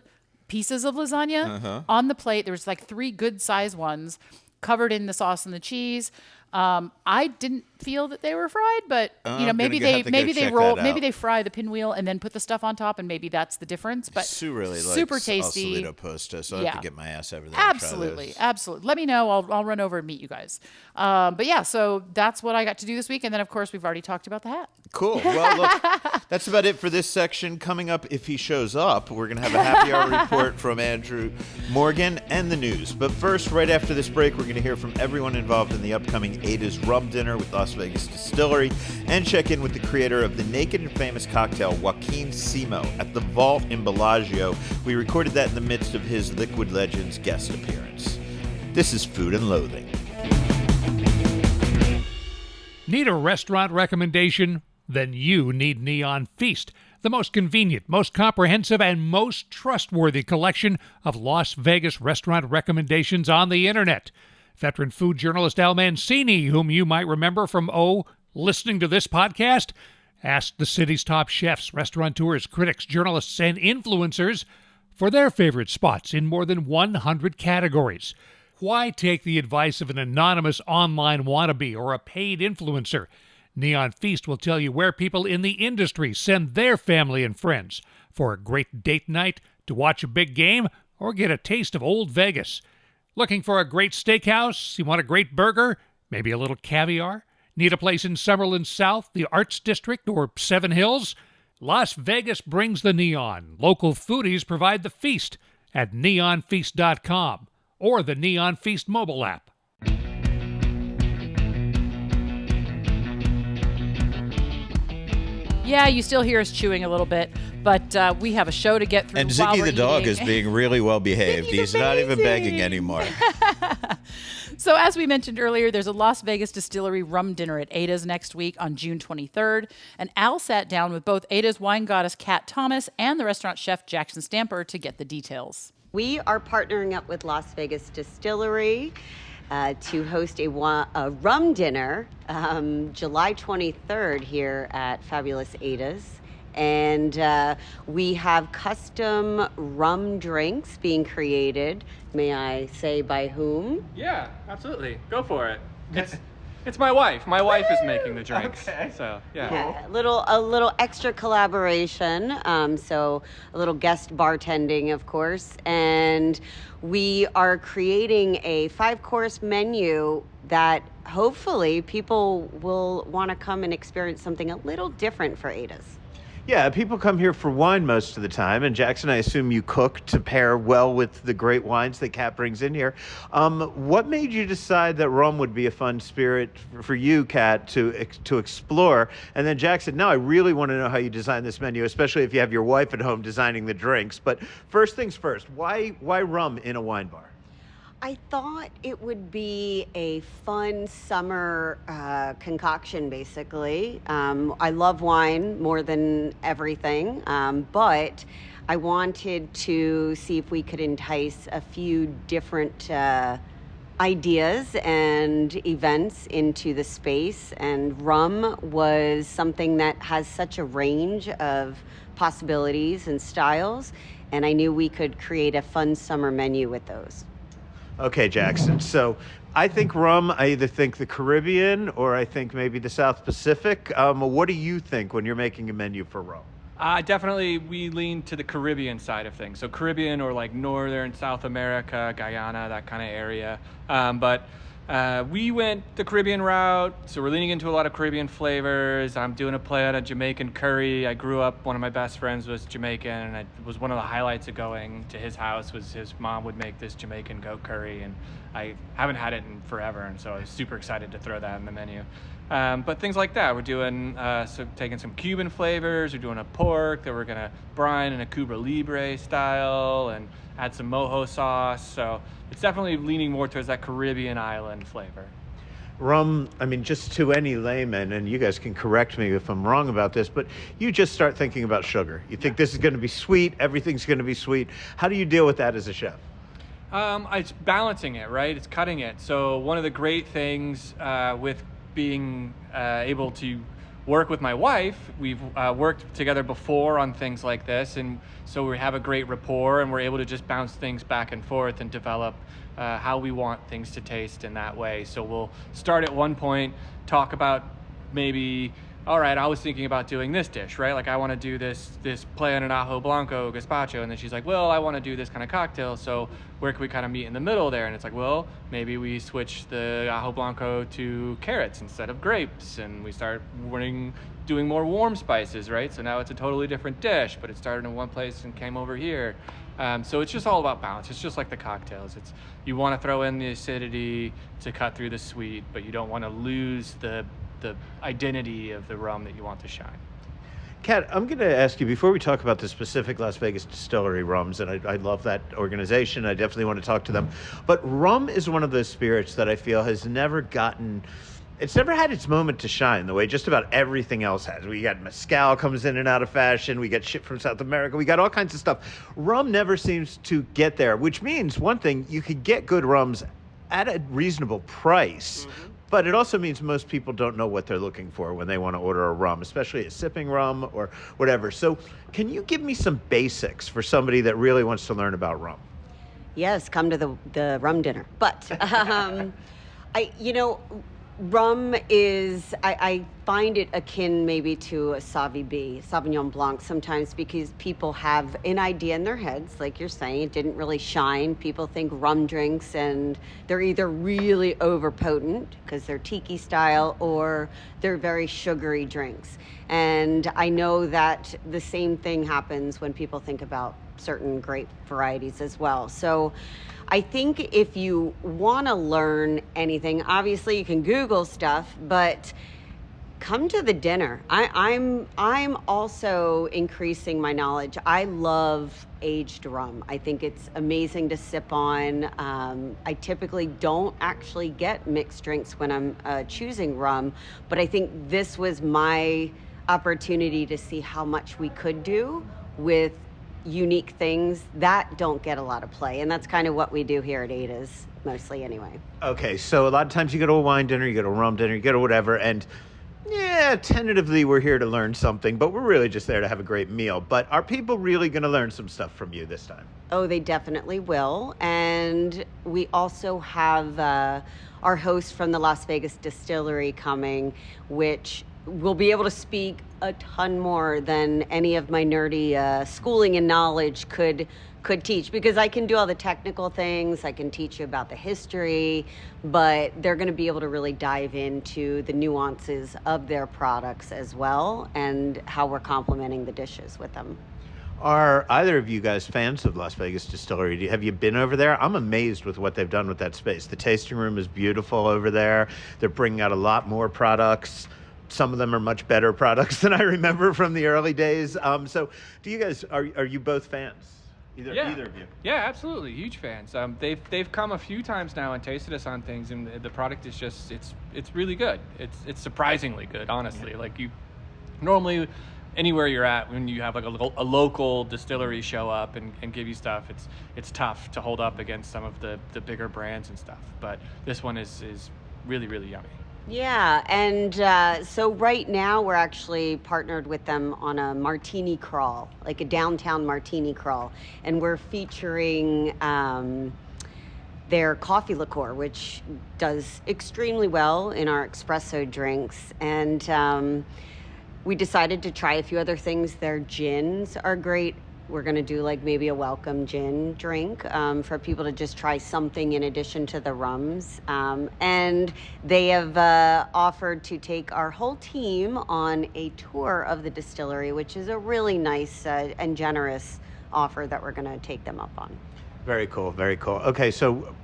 pieces of lasagna on the plate. There was like 3 good size ones covered in the sauce and the cheese. I didn't feel that they were fried, but maybe they fry the pinwheel and then put the stuff on top, and maybe that's the difference. But Sue really super likes tasty. Al Solito Posto, so I have to get my ass over there. Absolutely. Let me know. I'll run over and meet you guys. So that's what I got to do this week, and then of course we've already talked about the hat. Cool. Well, look, that's about it for this section. Coming up, if he shows up, we're going to have a happy hour report from Andrew Morgan and the news. But first, right after this break, we're going to hear from everyone involved in the upcoming Ada's Rum Dinner with Las Vegas Distillery and check in with the creator of the naked and famous cocktail, Joaquín Simó, at the Vault in Bellagio. We recorded that in the midst of his Liquid Legends guest appearance. This is Food and Loathing. Need a restaurant recommendation? Then you need Neon Feast, the most convenient, most comprehensive, and most trustworthy collection of Las Vegas restaurant recommendations on the internet. Veteran food journalist Al Mancini, whom you might remember from, listening to this podcast, asked the city's top chefs, restaurateurs, critics, journalists, and influencers for their favorite spots in more than 100 categories. Why take the advice of an anonymous online wannabe or a paid influencer? Neon Feast will tell you where people in the industry send their family and friends for a great date night, to watch a big game, or get a taste of Old Vegas. Looking for a great steakhouse? You want a great burger? Maybe a little caviar? Need a place in Summerlin South, the Arts District, or Seven Hills? Las Vegas brings the neon. Local foodies provide the feast at neonfeast.com or the Neon Feast mobile app. Yeah, you still hear us chewing a little bit, but we have a show to get through. And while Ziggy we're the dog eating. is being really well behaved. He's not even begging anymore. So as we mentioned earlier, there's a Las Vegas Distillery rum dinner at Ada's next week on June 23rd. And Al sat down with both Ada's wine goddess, Kat Thomas, and the restaurant chef, Jackson Stamper, to get the details. We are partnering up with Las Vegas Distillery to host a rum dinner July 23rd here at Fabulous Ada's. And we have custom rum drinks being created. May I say by whom? Yeah, absolutely. Go for it. It's my wife. My wife is making the drinks. Okay. So yeah. A little extra collaboration. So a little guest bartending, of course. And we are creating a 5-course menu that hopefully people will want to come and experience something a little different for Ada's. Yeah, people come here for wine most of the time, and Jackson, I assume you cook to pair well with the great wines that Kat brings in here. What made you decide that rum would be a fun spirit for you, Kat, to explore? And then Jackson, now I really want to know how you design this menu, especially if you have your wife at home designing the drinks. But first things first, why rum in a wine bar? I thought it would be a fun summer concoction, basically. I love wine more than everything, but I wanted to see if we could entice a few different ideas and events into the space. And rum was something that has such a range of possibilities and styles, and I knew we could create a fun summer menu with those. Okay, Jackson. So I think rum, I either think the Caribbean or I think maybe the South Pacific. What do you think when you're making a menu for rum? Definitely, we lean to the Caribbean side of things. So Caribbean or like Northern South America, Guyana, that kind of area. But we went the Caribbean route, so we're leaning into a lot of Caribbean flavors. I'm doing a play on a Jamaican curry. I grew up, one of my best friends was Jamaican, and it was one of the highlights of going to his house was his mom would make this Jamaican goat curry, and I haven't had it in forever, and so I was super excited to throw that in the menu. But things like that, we're doing, taking some Cuban flavors, we're doing a pork that we're gonna brine in a Cuba Libre style and add some mojo sauce. So it's definitely leaning more towards that Caribbean island flavor. Rum, I mean, just to any layman, and you guys can correct me if I'm wrong about this, but you just start thinking about sugar. You think this is gonna be sweet, everything's gonna be sweet. How do you deal with that as a chef? It's balancing it, right? It's cutting it. So one of the great things with being able to work with my wife, we've worked together before on things like this, and so we have a great rapport, and we're able to just bounce things back and forth and develop how we want things to taste in that way. So we'll start at one point, talk about maybe, all right, I was thinking about doing this dish, right? Like I want to do this play on an ajo blanco gazpacho, and then she's like, well, I want to do this kind of cocktail, so where can we kind of meet in the middle there? And it's like, well, maybe we switch the ajo blanco to carrots instead of grapes, and we start doing more warm spices, right? So now it's a totally different dish, but it started in one place and came over here. So it's just all about balance. It's just like the cocktails. It's you want to throw in the acidity to cut through the sweet, but you don't want to lose the identity of the rum that you want to shine. Kat, I'm going to ask you, before we talk about the specific Las Vegas Distillery rums, and I love that organization, I definitely want to talk to them, but rum is one of those spirits that I feel has never had its moment to shine the way just about everything else has. We got mezcal comes in and out of fashion, we got shit from South America, we got all kinds of stuff. Rum never seems to get there, which means one thing, you could get good rums at a reasonable price. Mm-hmm. But it also means most people don't know what they're looking for when they want to order a rum, especially a sipping rum or whatever. So can you give me some basics for somebody that really wants to learn about rum? Yes, come to the rum dinner. But, rum is, I find it akin maybe to a Sauvignon Blanc sometimes, because people have an idea in their heads, like you're saying, it didn't really shine. People think rum drinks and they're either really overpotent because they're tiki style or they're very sugary drinks. And I know that the same thing happens when people think about certain grape varieties as well. So I think if you want to learn anything, obviously you can Google stuff, but Come to the dinner. I'm also increasing my knowledge. I love aged rum. I think it's amazing to sip on. I typically don't actually get mixed drinks when I'm choosing rum, but I think this was my opportunity to see how much we could do with unique things that don't get a lot of play, and that's kind of what we do here at Ada's, mostly anyway. Okay, so a lot of times you go to a wine dinner, you go to a rum dinner, you go to whatever, and yeah, tentatively we're here to learn something, but we're really just there to have a great meal. But are people really going to learn some stuff from you this time? Oh, they definitely will. And we also have our host from the Las Vegas Distillery coming, which will be able to speak a ton more than any of my nerdy schooling and knowledge could teach, because I can do all the technical things, I can teach you about the history, but they're going to be able to really dive into the nuances of their products as well and how we're complementing the dishes with them. Are either of you guys fans of Las Vegas Distillery? Have you been over there? I'm amazed with what they've done with that space. The tasting room is beautiful over there. They're bringing out a lot more products. Some of them are much better products than I remember from the early days. So do you guys, are you both fans? Either of you? Yeah, absolutely. Huge fans. They've come a few times now and tasted us on things, and the product is just, it's really good. It's surprisingly good, honestly. Yeah. Like, you normally, anywhere you're at, when you have like a local distillery show up and give you stuff, it's tough to hold up against some of the bigger brands and stuff. But this one is really, really yummy. Yeah, and so right now we're actually partnered with them on a martini crawl, like a downtown martini crawl, and we're featuring their coffee liqueur, which does extremely well in our espresso drinks. And we decided to try a few other things. Their gins are great. We're going to do like maybe a welcome gin drink for people to just try something in addition to the rums. And they have offered to take our whole team on a tour of the distillery, which is a really nice and generous offer that we're going to take them up on. Very cool, very cool. Okay, so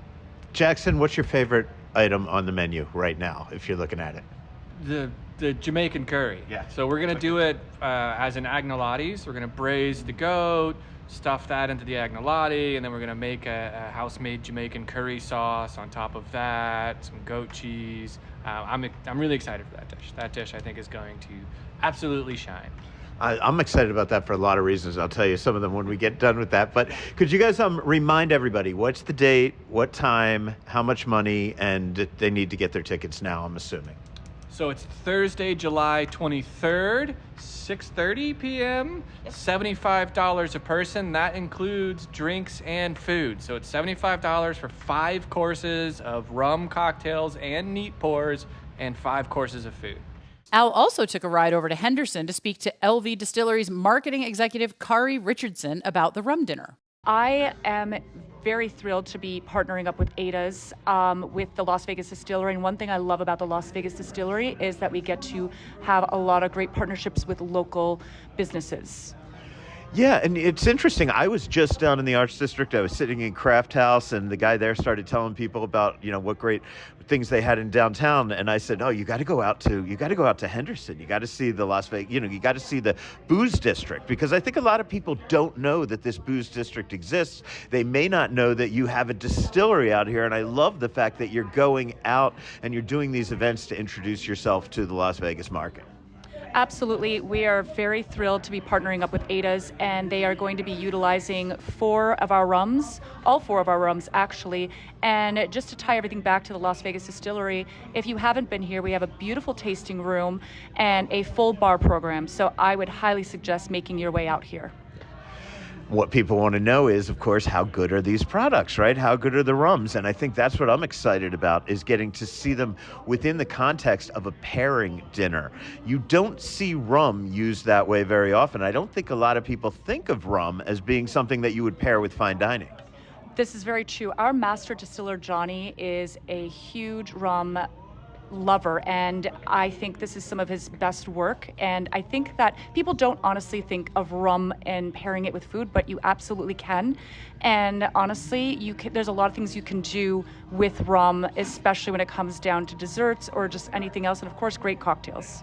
Jackson, what's your favorite item on the menu right now, if you're looking at it? The Jamaican curry. Yeah. So we're going to do it as an agnolotti. So we're going to braise the goat, stuff that into the agnolotti, and then we're going to make a house-made Jamaican curry sauce on top of that, some goat cheese. I'm really excited for that dish. That dish, I think, is going to absolutely shine. I'm excited about that for a lot of reasons. I'll tell you some of them when we get done with that. But could you guys remind everybody, what's the date, what time, how much money, and they need to get their tickets now, I'm assuming? So it's Thursday, July 23rd, 6:30 p.m., $75 a person. That includes drinks and food. So it's $75 for 5 courses of rum cocktails and neat pours and 5 courses of food. Al also took a ride over to Henderson to speak to LV Distillery's marketing executive, Kari Richardson, about the rum dinner. I am very thrilled to be partnering up with Ada's with the Las Vegas Distillery. And one thing I love about the Las Vegas Distillery is that we get to have a lot of great partnerships with local businesses. Yeah, and it's interesting. I was just down in the Arts District. I was sitting in Craft House, and the guy there started telling people about, what great things they had in downtown. And I said, "Oh, you got to go out to Henderson. You got to see the Las Vegas. You got to see the booze district, because I think a lot of people don't know that this booze district exists. They may not know that you have a distillery out here. And I love the fact that you're going out and you're doing these events to introduce yourself to the Las Vegas market." Absolutely. We are very thrilled to be partnering up with Ada's, and they are going to be utilizing 4 of our rums, all 4 of our rums actually. And just to tie everything back to the Las Vegas Distillery, if you haven't been here, we have a beautiful tasting room and a full bar program. So I would highly suggest making your way out here. What people want to know is, of course, how good are these products, right? How good are the rums? And I think that's what I'm excited about, is getting to see them within the context of a pairing dinner. You don't see rum used that way very often. I don't think a lot of people think of rum as being something that you would pair with fine dining. This is very true. Our master distiller, Johnny, is a huge rum lover, and I think this is some of his best work. And I think that people don't honestly think of rum and pairing it with food, but you absolutely can. And honestly, there's a lot of things you can do with rum, especially when it comes down to desserts or just anything else, and of course, great cocktails.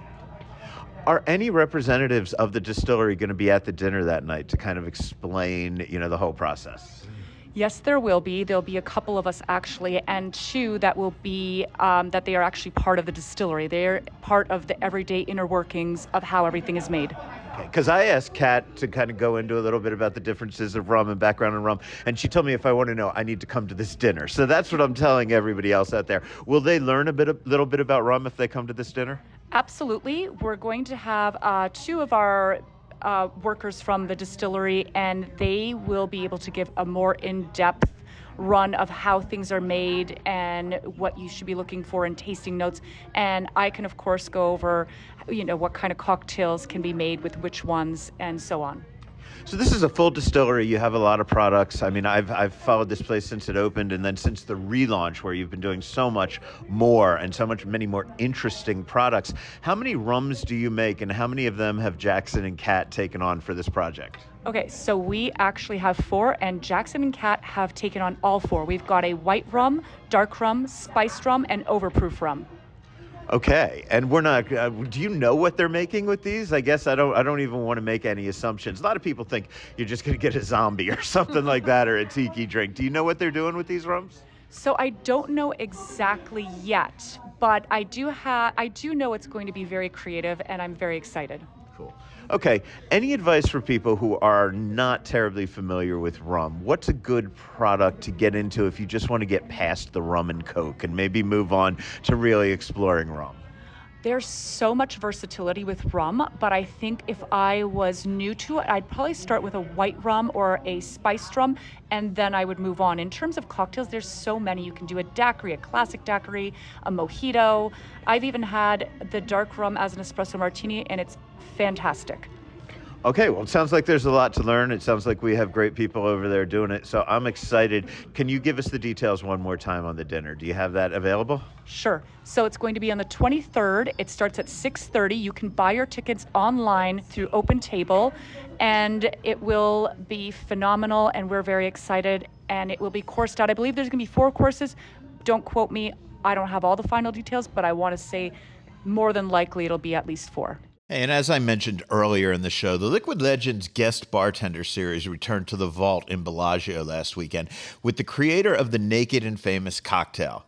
Are any representatives of the distillery going to be at the dinner that night to kind of explain, the whole process? Yes, there will be. There'll be a couple of us actually, and two that will be that they are actually part of the distillery. They're part of the everyday inner workings of how everything is made. Because I asked Kat to kind of go into a little bit about the differences of rum and background in rum, and she told me if I want to know, I need to come to this dinner. So that's what I'm telling everybody else out there. Will they learn a little bit about rum if they come to this dinner? Absolutely. We're going to have two of our workers from the distillery, and they will be able to give a more in-depth run of how things are made and what you should be looking for in tasting notes. And I can, of course, go over, what kind of cocktails can be made with which ones and so on. So this is a full distillery. You have a lot of products. I mean, I've followed this place since it opened, and then since the relaunch, where you've been doing so much more and many more interesting products. How many rums do you make, and how many of them have Jackson and Kat taken on for this project? Okay, so we actually have 4, and Jackson and Kat have taken on all 4. We've got a white rum, dark rum, spiced rum, and overproof rum. Okay, and we're not. Do you know what they're making with these? I guess I don't even want to make any assumptions. A lot of people think you're just going to get a zombie or something like that, or a tiki drink. Do you know what they're doing with these rums? So I don't know exactly yet, but I do know it's going to be very creative, and I'm very excited. Cool. Okay, any advice for people who are not terribly familiar with rum? What's a good product to get into if you just want to get past the rum and Coke and maybe move on to really exploring rum? There's so much versatility with rum, but I think if I was new to it, I'd probably start with a white rum or a spiced rum, and then I would move on. In terms of cocktails, there's so many. You can do a daiquiri, a classic daiquiri, a mojito. I've even had the dark rum as an espresso martini, and it's fantastic. Okay, well, it sounds like there's a lot to learn. It sounds like we have great people over there doing it, so I'm excited. Can you give us the details one more time on the dinner? Do you have that available? Sure. So it's going to be on the 23rd. It starts at 6:30. You can buy your tickets online through Open Table, and it will be phenomenal, and we're very excited, and it will be coursed out. I believe there's going to be 4 courses. Don't quote me. I don't have all the final details, but I want to say more than likely it'll be at least 4. And as I mentioned earlier in the show, the Liquid Legends Guest Bartender Series returned to the vault in Bellagio last weekend with the creator of the Naked and Famous cocktail.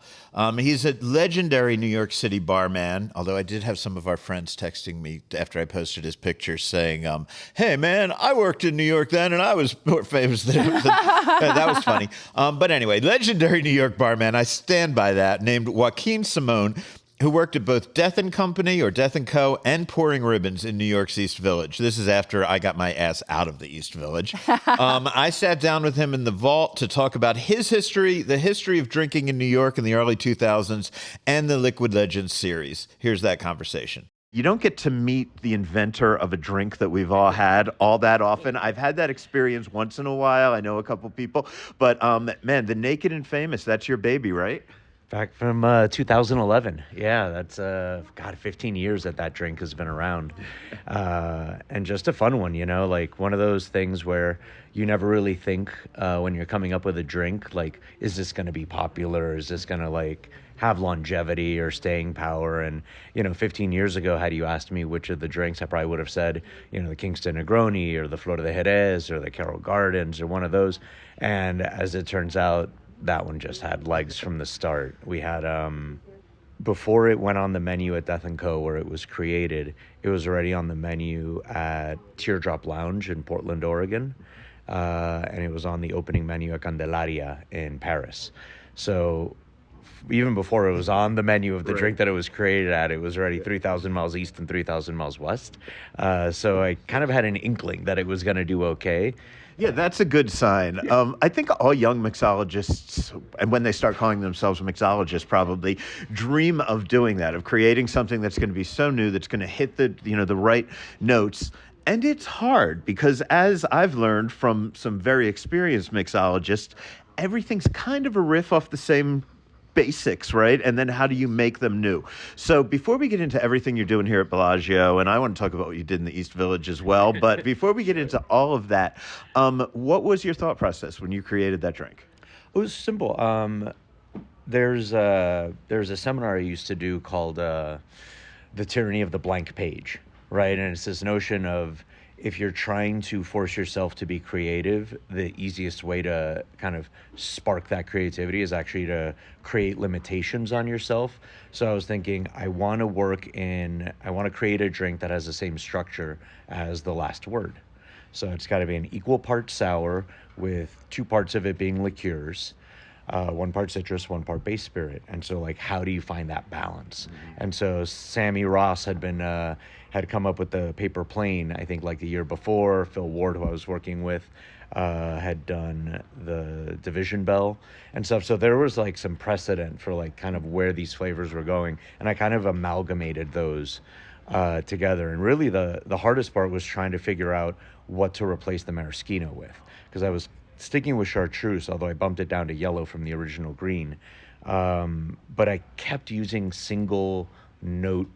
He's a legendary New York City barman, although I did have some of our friends texting me after I posted his picture saying, hey, man, I worked in New York then, and I was more famous than him. That was funny. But anyway, legendary New York barman, I stand by that, named Joaquín Simó, who worked at both Death & Company or Death & Co. and Pouring Ribbons in New York's East Village. This is after I got my ass out of the East Village. I sat down with him in the vault to talk about his history, the history of drinking in New York in the early 2000s, and the Liquid Legends series. Here's that conversation. You don't get to meet the inventor of a drink that we've all had all that often. I've had that experience once in a while. I know a couple people. But, man, the Naked and Famous, that's your baby, right? Back from 2011. Yeah, that's, 15 years that drink has been around. And just a fun one, like one of those things where you never really think when you're coming up with a drink, like, is this going to be popular? Is this going to, have longevity or staying power? And, 15 years ago, had you asked me which of the drinks, I probably would have said, the Kingston Negroni or the Flor de Jerez or the Carroll Gardens or one of those. And as it turns out, that one just had legs from the start. We had, before it went on the menu at Death & Co., where it was created, it was already on the menu at Teardrop Lounge in Portland, Oregon. And it was on the opening menu at Candelaria in Paris. So even before it was on the menu of the drink that it was created at, it was already 3,000 miles east and 3,000 miles west. So I kind of had an inkling that it was going to do okay. Yeah, that's a good sign. I think all young mixologists, and when they start calling themselves mixologists, probably dream of doing that, of creating something that's going to be so new, that's going to hit the right notes. And it's hard because, as I've learned from some very experienced mixologists, everything's kind of a riff off the same basics, right? And then how do you make them new? So before we get into everything you're doing here at Bellagio, and I want to talk about what you did in the East Village as well, but before we get into all of that, what was your thought process when you created that drink? It was simple. There's a seminar I used to do called The Tyranny of the Blank Page. right? And it's this notion of, if you're trying to force yourself to be creative, the easiest way to kind of spark that creativity is actually to create limitations on yourself. So I was thinking, I want to create a drink that has the same structure as the last word. So it's got to be an equal part sour with 2 parts of it being liqueurs, 1 part citrus, 1 part base spirit. And so, like, how do you find that balance? And so Sammy Ross had come up with the paper plane, I think, like the year before. Phil Ward, who I was working with, had done the Division Bell and stuff. So there was like some precedent for like kind of where these flavors were going. And I kind of amalgamated those together. And really the hardest part was trying to figure out what to replace the maraschino with, because I was sticking with chartreuse, although I bumped it down to yellow from the original green. But I kept using single note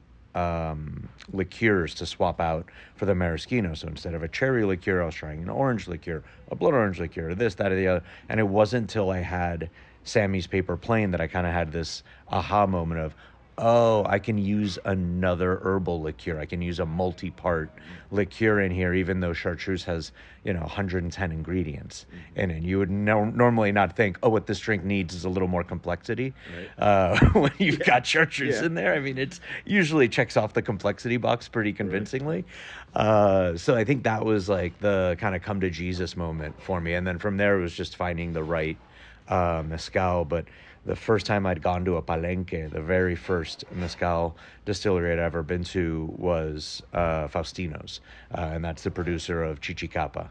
liqueurs to swap out for the maraschino. So instead of a cherry liqueur, I was trying an orange liqueur, a blood orange liqueur, this, that, or the other. And it wasn't until I had Sammy's paper plane that I kind of had this aha moment of, oh, I can use another herbal liqueur. I can use a multi-part liqueur in here, even though chartreuse has, 110 ingredients in it. You would normally not think, oh, what this drink needs is a little more complexity. Right. When you've got chartreuse in there. I mean, it's usually checks off the complexity box pretty convincingly. Right. So I think that was like the kind of come to Jesus moment for me. And then from there, it was just finding the right mezcal. But the first time I'd gone to a palenque, the very first mezcal distillery I'd ever been to was Faustino's, and that's the producer of Chichicapa.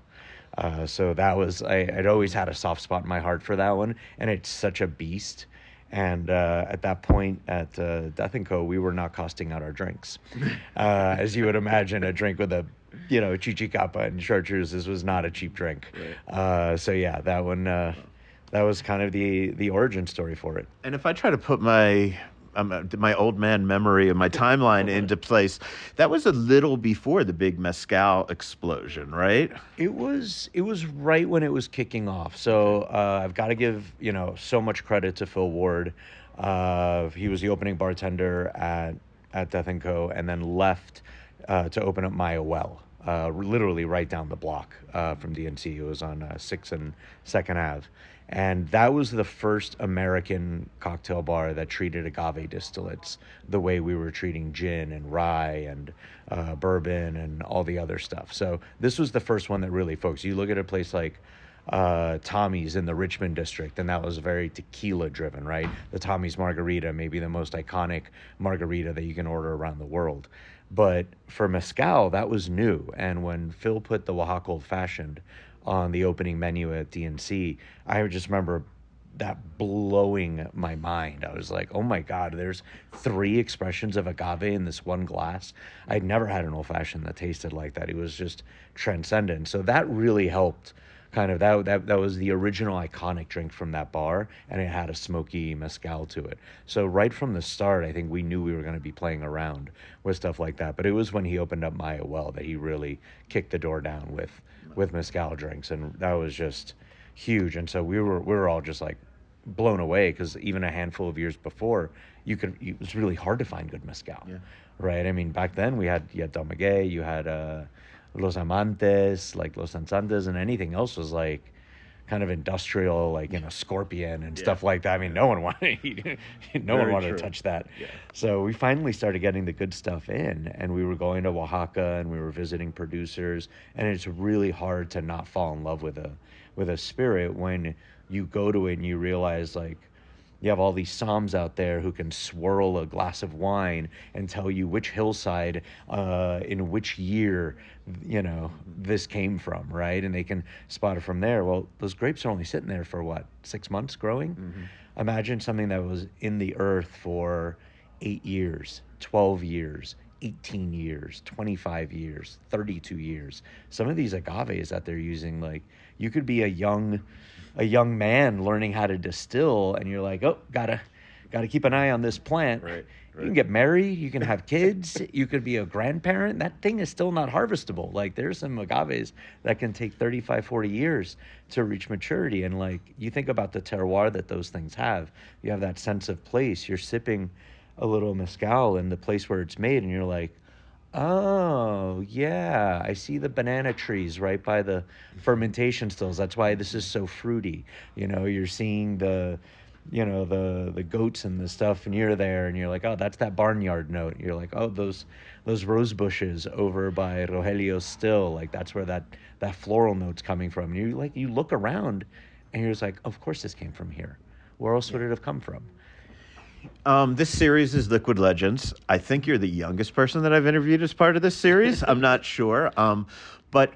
So that was, I'd always had a soft spot in my heart for that one, and it's such a beast. And at that point at Death & Co., we were not costing out our drinks. As you would imagine, a drink with a Chichicapa and chartreuse, this was not a cheap drink. Right. So yeah, that one... that was kind of the origin story for it. And if I try to put my old man memory of my timeline into place, that was a little before the big mezcal explosion, right? It was right when it was kicking off. So I've got to give so much credit to Phil Ward. He was the opening bartender at Death & Co. and then left to open up Maya Well. Literally right down the block from DNC. It was on 6th and 2nd Ave. And that was the first American cocktail bar that treated agave distillates the way we were treating gin and rye and bourbon and all the other stuff. So this was the first one that really focused. You look at a place like Tommy's in the Richmond district, and that was very tequila driven, right? The Tommy's Margarita, maybe the most iconic margarita that you can order around the world. But for mezcal, that was new. And when Phil put the Oaxaca Old Fashioned on the opening menu at DNC, I just remember that blowing my mind. I was like, oh my God, there's 3 expressions of agave in this one glass. I'd never had an old fashioned that tasted like that. It was just transcendent. So that really helped. Kind of that was the original iconic drink from that bar, and it had a smoky mezcal to it. So right from the start, I think we knew we were going to be playing around with stuff like that. But it was when he opened up Maya Well that he really kicked the door down with mezcal drinks, and that was just huge. And so we were all just like blown away, because even a handful of years before, it was really hard to find good mezcal, right? I mean, back then you had Del Maguey, you had Los Amantes, like Los Danzantes, and anything else was like kind of industrial, like Scorpion and stuff like that. I mean, no one wanted to touch that. Yeah. So we finally started getting the good stuff in, and we were going to Oaxaca and we were visiting producers, and it's really hard to not fall in love with a spirit when you go to it and you realize, like, you have all these somms out there who can swirl a glass of wine and tell you which hillside in which year, this came from, right? And they can spot it from there. Well, those grapes are only sitting there for 6 months growing? Mm-hmm. Imagine something that was in the earth for 8 years, 12 years, 18 years, 25 years, 32 years. Some of these agaves that they're using, like, you could be a young man learning how to distill, and you're like, oh, gotta keep an eye on this plant. Right. You can get married, you can have kids, you could be a grandparent. That thing is still not harvestable. Like, there's some agaves that can take 35, 40 years to reach maturity. And like, you think about the terroir that those things have. You have that sense of place. You're sipping a little mezcal in the place where it's made, and you're like, Oh, yeah. I see the banana trees right by the fermentation stills. That's why this is so fruity. You're seeing the goats and the stuff near there, and you're like, oh, that's that barnyard note. You're like, oh, those rose bushes over by Rogelio's still, like that's where that floral note's coming from. You look around, and you're just like, of course this came from here. Where else would it have come from? This series is Liquid Legends. I think you're the youngest person that I've interviewed as part of this series. I'm not sure. But,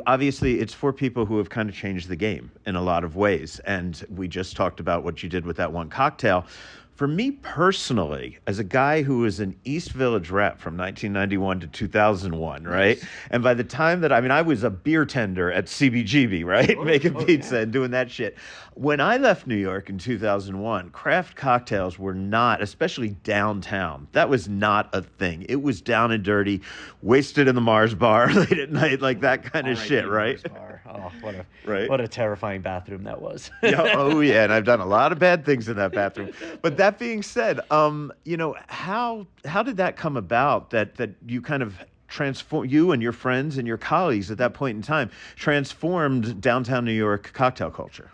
obviously it's for people who have kind of changed the game in a lot of ways. And we just talked about what you did with that one cocktail. For me personally, as a guy who was an East Village rep from 1991 to 2001, right? Nice. And by the time that, I was a beer tender at CBGB, right? Making pizza and doing that shit. When I left New York in 2001, craft cocktails were not, especially downtown, that was not a thing. It was down and dirty, wasted in the Mars bar late at night, like that kind of shit, right? Oh, what a terrifying bathroom that was. Yeah, and I've done a lot of bad things in that bathroom. But that being said, how did that come about that you kind of transform, you and your friends and your colleagues at that point in time transformed downtown New York cocktail culture?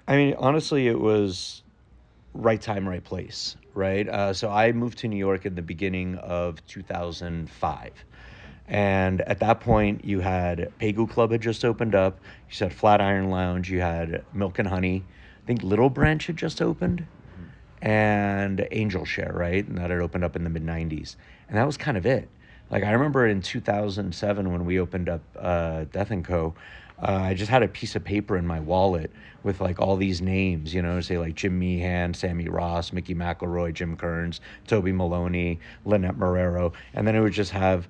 Honestly, it was right time, right place, right? So I moved to New York in the beginning of 2005. And at that point, you had Pegu Club had just opened up. You had Flatiron Lounge. You had Milk and Honey. I think Little Branch had just opened. And Angel Share, right? And that had opened up in the mid-'90s. And that was kind of it. Like, I remember in 2007 when we opened up Death & Co., I just had a piece of paper in my wallet with, like, all these names, say, like, Jim Meehan, Sammy Ross, Mickey McElroy, Jim Kearns, Toby Maloney, Lynette Marrero. And then it would just have,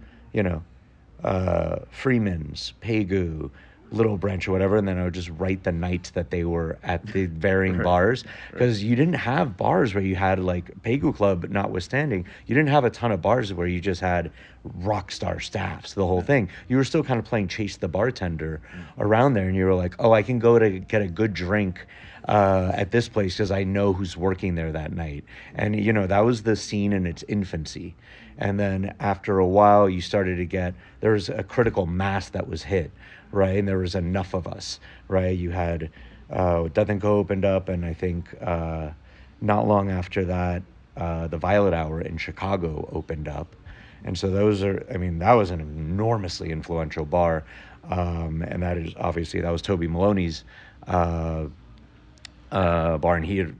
Freeman's, Pegu, Little Branch or whatever, and then I would just write the nights that they were at the varying bars, because you didn't have bars where you had, like, Pegu Club notwithstanding, you didn't have a ton of bars where you just had rock star staffs, the whole thing. You were still kind of playing Chase the Bartender around there, and you were like, oh, I can go to get a good drink at this place because I know who's working there that night. And, that was the scene in its infancy. And then after a while, you started to get, there was a critical mass that was hit, right? And there was enough of us, right? You had Death & Co. opened up, and I think not long after that, the Violet Hour in Chicago opened up. And so those are, that was an enormously influential bar. And that is, obviously, that was Toby Maloney's bar, and he had,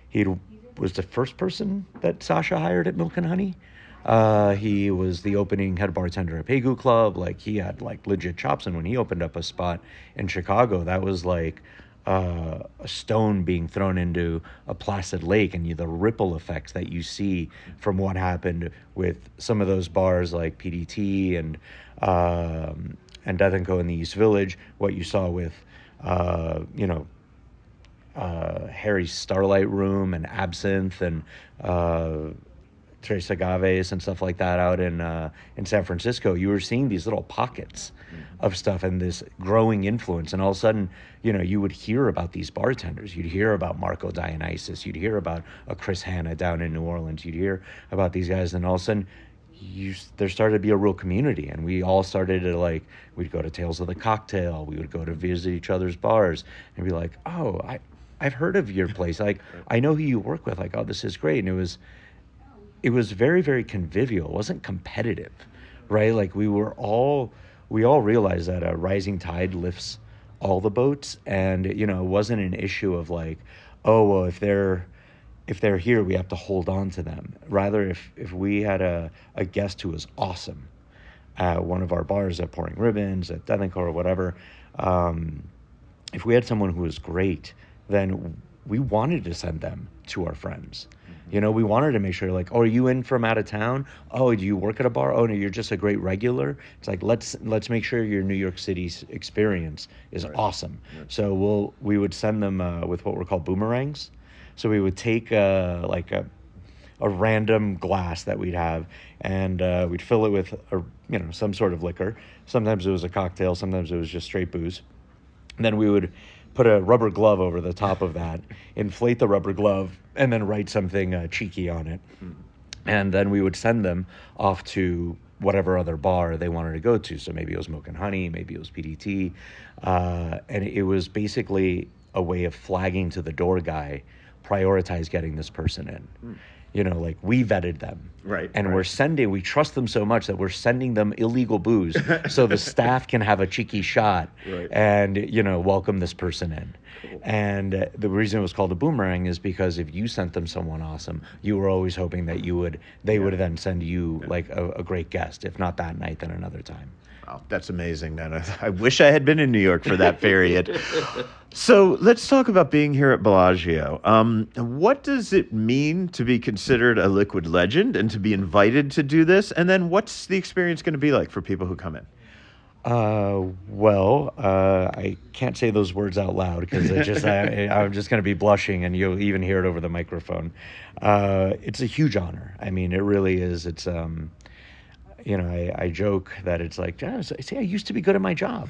he was the first person that Sasha hired at Milk and Honey. He was the opening head bartender at Pegu Club. Like, he had, like, legit chops. And when he opened up a spot in Chicago, that was like a stone being thrown into a placid lake, and the ripple effects that you see from what happened with some of those bars like PDT and Death & Co. in the East Village, what you saw with, Harry's Starlight Room and Absinthe and Tres Agaves and stuff like that out in San Francisco. You were seeing these little pockets of stuff and this growing influence. And all of a sudden, you would hear about these bartenders. You'd hear about Marco Dionysus. You'd hear about a Chris Hanna down in New Orleans. You'd hear about these guys. And all of a sudden, there started to be a real community. And we all started to, we'd go to Tales of the Cocktail. We would go to visit each other's bars and be like, oh, I've heard of your place. Like, I know who you work with. Like, oh, this is great. And it was very, very convivial. It wasn't competitive, right? Like, we all realized that a rising tide lifts all the boats. And, it wasn't an issue of like, oh, well, if they're here, we have to hold on to them. Rather, if we had a guest who was awesome at one of our bars at Pouring Ribbons, at Death & Co. or whatever, if we had someone who was great, then we wanted to send them to our friends. We wanted to make sure, like, oh, are you in from out of town? Oh, do you work at a bar? Oh, no, you're just a great regular. It's like, let's make sure your New York City experience is awesome. Right. So we would send them with what were called boomerangs. So we would take a random glass that we'd have, and we'd fill it with some sort of liquor. Sometimes it was a cocktail, sometimes it was just straight booze. And then we would put a rubber glove over the top of that, inflate the rubber glove, and then write something cheeky on it. And then we would send them off to whatever other bar they wanted to go to. So maybe it was Smoke and Honey, maybe it was PDT. And it was basically a way of flagging to the door guy, prioritize getting this person in. You know, like we vetted them. Right. And we trust them so much that we're sending them illegal booze so the staff can have a cheeky shot and, you know, welcome this person in. Cool. And the reason it was called a boomerang is because if you sent them someone awesome, you were always hoping that they would then send you like a great guest, if not that night, then another time. Wow, that's amazing, man. I wish I had been in New York for that period. So let's talk about being here at Bellagio. What does it mean to be considered a liquid legend and to be invited to do this? And then what's the experience going to be like for people who come in? I can't say those words out loud because I'm just going to be blushing and you'll even hear it over the microphone. It's a huge honor. I mean, it really is. It's, you know, I joke that it's like, I used to be good at my job,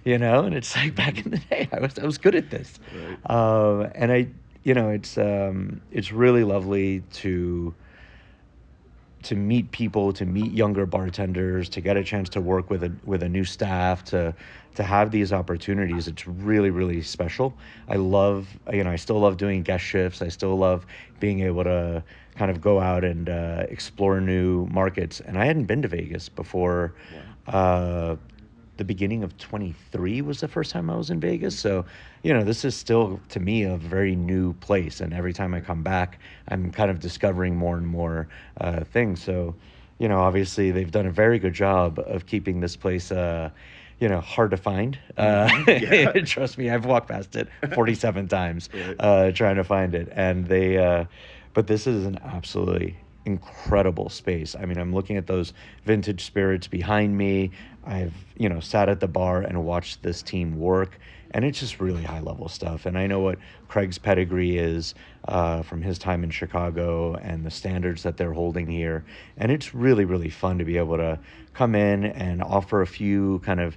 you know, and it's like back in the day, I was good at this. Right. And it's really lovely to meet people, to meet younger bartenders, to get a chance to work with a new staff, to have these opportunities. It's really, really special. I still love doing guest shifts. I still love being able to kind of go out and explore new markets. And I hadn't been to Vegas before. The beginning of 23 was the first time I was in Vegas. So, you know, this is still, to me, a very new place. And every time I come back, I'm kind of discovering more and more things. So, you know, obviously they've done a very good job of keeping this place, hard to find. Trust me, I've walked past it 47 times trying to find it. And but this is an absolutely incredible space. I mean, I'm looking at those vintage spirits behind me. I've, sat at the bar and watched this team work, and it's just really high level stuff. And I know what Craig's pedigree is from his time in Chicago and the standards that they're holding here. And it's really, really fun to be able to come in and offer a few kind of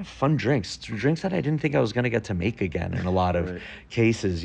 fun drinks that I didn't think I was going to get to make again in a lot of cases,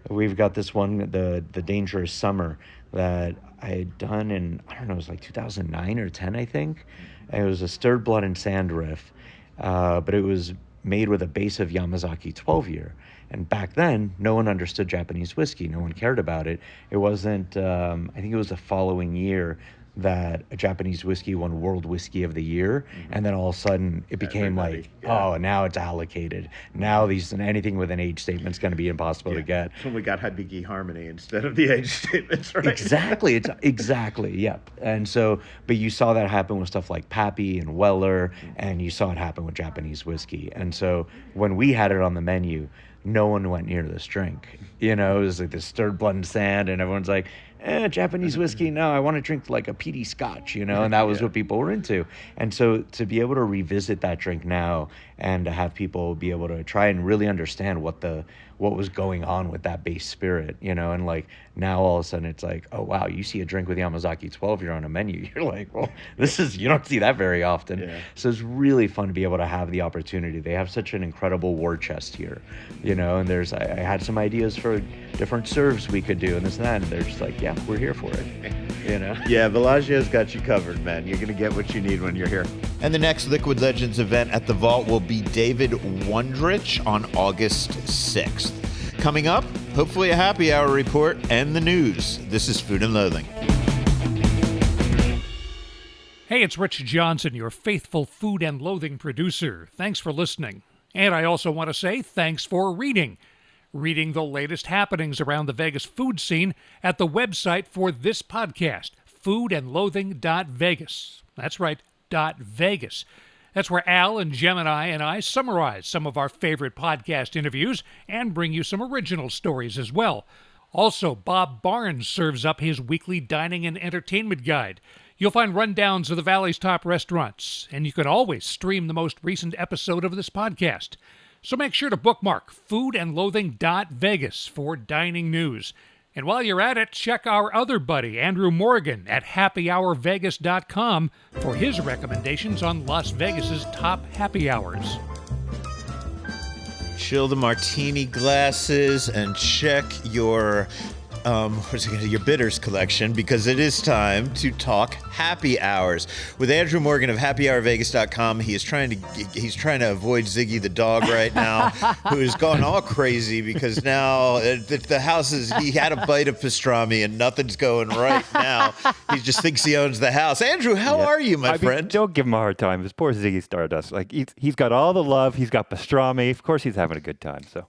we've got this one, the Dangerous Summer, that I had done in, I don't know, it was like 2009 or 10, I think. And it was a stirred blood and sand riff, but it was made with a base of Yamazaki 12-year. And back then, no one understood Japanese whiskey. No one cared about it. It wasn't, I think it was the following year that a Japanese whiskey won World Whiskey of the Year, and then all of a sudden it became now it's allocated. Now anything with an age statement is going to be impossible to get. So we got Hibiki Harmony instead of the age statements, right? Exactly. Yep. And so, but you saw that happen with stuff like Pappy and Weller, and you saw it happen with Japanese whiskey. And so when we had it on the menu, no one went near this drink. It was like this stirred blood and sand, and everyone's like, Japanese whiskey, no, I want to drink like a peaty scotch, and that was what people were into. And so to be able to revisit that drink now and to have people be able to try and really understand what was going on with that base spirit, and like now all of a sudden it's like, oh wow, you see a drink with Yamazaki 12-year on a menu, you're like, well, you don't see that very often. Yeah. So it's really fun to be able to have the opportunity. They have such an incredible war chest here, and I had some ideas for different serves we could do and this and that, and they're just like, yeah, we're here for it. Yeah, Bellagio's got you covered, man. You're going to get what you need when you're here. And the next Liquid Legends event at the Vault will be David Wondrich on August 6th. Coming up, hopefully a happy hour report and the news. This is Food and Loathing. Hey, it's Rich Johnson, your faithful Food and Loathing producer. Thanks for listening. And I also want to say thanks for reading the latest happenings around the Vegas food scene at the website for this podcast, foodandloathing.vegas. That's right, .vegas. That's where Al and Gemini and I summarize some of our favorite podcast interviews and bring you some original stories as well. Also, Bob Barnes serves up his weekly dining and entertainment guide. You'll find rundowns of the Valley's top restaurants, and you can always stream the most recent episode of this podcast. So make sure to bookmark foodandloathing.vegas for dining news. And while you're at it, check our other buddy, Andrew Morgan, at happyhourvegas.com for his recommendations on Las Vegas's top happy hours. Chill the martini glasses and check your your bitters collection, because it is time to talk happy hours with Andrew Morgan of happyhourvegas.com. He's trying to avoid Ziggy the dog right now, who has gone all crazy because now the house he had a bite of pastrami and nothing's going right now. He just thinks he owns the house. Andrew, how are you, my friend? Don't give him a hard time. His poor Ziggy Stardust. Like he's got all the love. He's got pastrami. Of course, he's having a good time. So.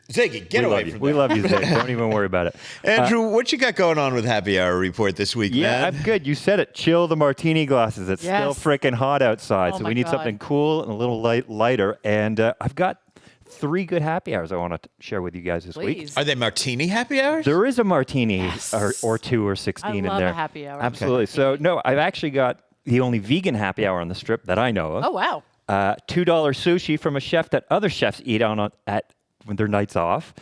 Ziggy, get away from that. We love you, Ziggy. Don't even worry about it. Andrew, what you got going on with Happy Hour Report this week, man? Yeah, I'm good. You said it. Chill the martini glasses. It's still freaking hot outside, so we need something cool and a little lighter. And I've got 3 good happy hours I want to share with you guys this week. Are they martini happy hours? There is a martini or 2 or 16 in there. I love a happy hour. Absolutely. Okay. So, no, I've actually got the only vegan happy hour on the Strip that I know of. Oh, wow. $2 sushi from a chef that other chefs eat on at when their nights off.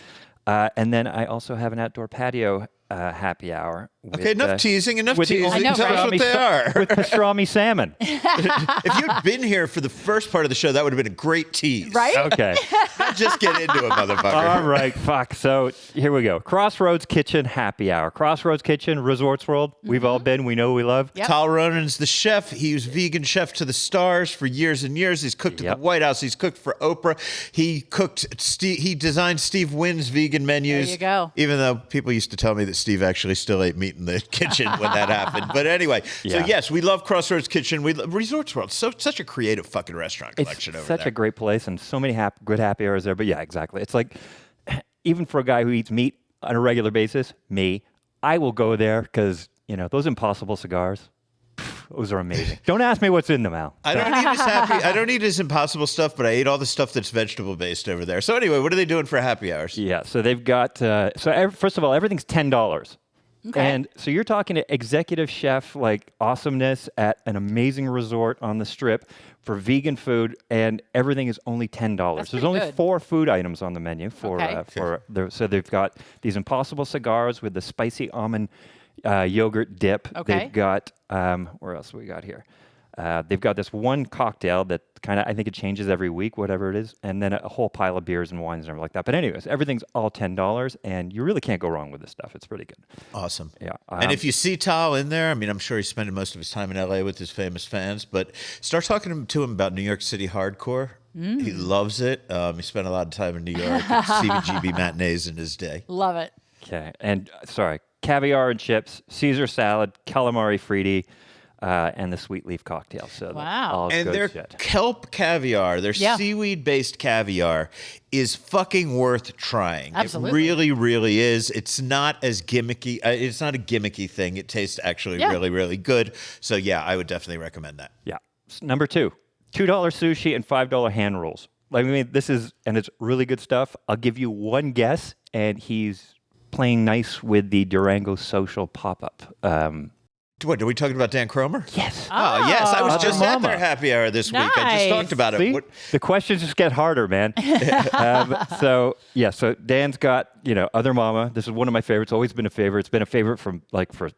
And then I also have an outdoor patio happy hour. Okay, enough teasing. Tell us right? what they are. With pastrami salmon. If you'd been here for the first part of the show, that would have been a great tease. Right? Okay. Not just get into it, motherfucker. All right, fuck. So here we go. Crossroads Kitchen happy hour. Crossroads Kitchen, Resorts World. We've all been. We know we love. Yep. Tal Ronen's the chef. He was vegan chef to the stars for years and years. He's cooked at the White House. He's cooked for Oprah. He designed Steve Wynn's vegan menus. There you go. Even though people used to tell me that Steve actually still ate meat in the kitchen when that happened. But anyway, so yes, we love Crossroads Kitchen. We love Resorts World. Such a creative fucking restaurant collection over there. Such a great place and so many good happy hours there. But yeah, exactly. It's like, even for a guy who eats meat on a regular basis, I will go there because, those Impossible cigars, those are amazing. Don't ask me what's in them, Al. I don't eat his Impossible stuff, but I ate all the stuff that's vegetable based over there. So anyway, what are they doing for happy hours? Yeah, so they've got, first of all, everything's $10. Okay. And so you're talking to executive chef like awesomeness at an amazing resort on the Strip for vegan food, and everything is only $10. There's only 4 food items on the menu so they've got these Impossible cigars with the spicy almond yogurt dip. Okay. They've got where else we got here? They've got this one cocktail that kind of, I think it changes every week, whatever it is, and then a whole pile of beers and wines and everything like that. But anyways, everything's all $10, and you really can't go wrong with this stuff. It's pretty good. Awesome. Yeah. And if you see Tal in there, I'm sure he's spending most of his time in LA with his famous fans, but start talking to him about New York City hardcore. He loves it. He spent a lot of time in New York at CBGB matinees in his day. Love it. Okay. And caviar and chips, Caesar salad, calamari fritti, and the sweet leaf cocktail. So all and good their shit. kelp caviar, their seaweed-based caviar is fucking worth trying. Absolutely. It really, really is. It's not as gimmicky. It's not a gimmicky thing. It tastes actually really, really good. So yeah, I would definitely recommend that. Yeah. Number 2, $2 sushi and $5 hand rolls. This is, and it's really good stuff. I'll give you one guess, and he's playing nice with the Durango Social pop-up. What, are we talking about Dan Cromer? Yes. Oh, yes. I was Other just at Mama. their happy hour this week. I just talked about See? it. The questions just get harder, man. So Dan's got, Other Mama. This is one of my favorites. Always been a favorite. It's been a favorite for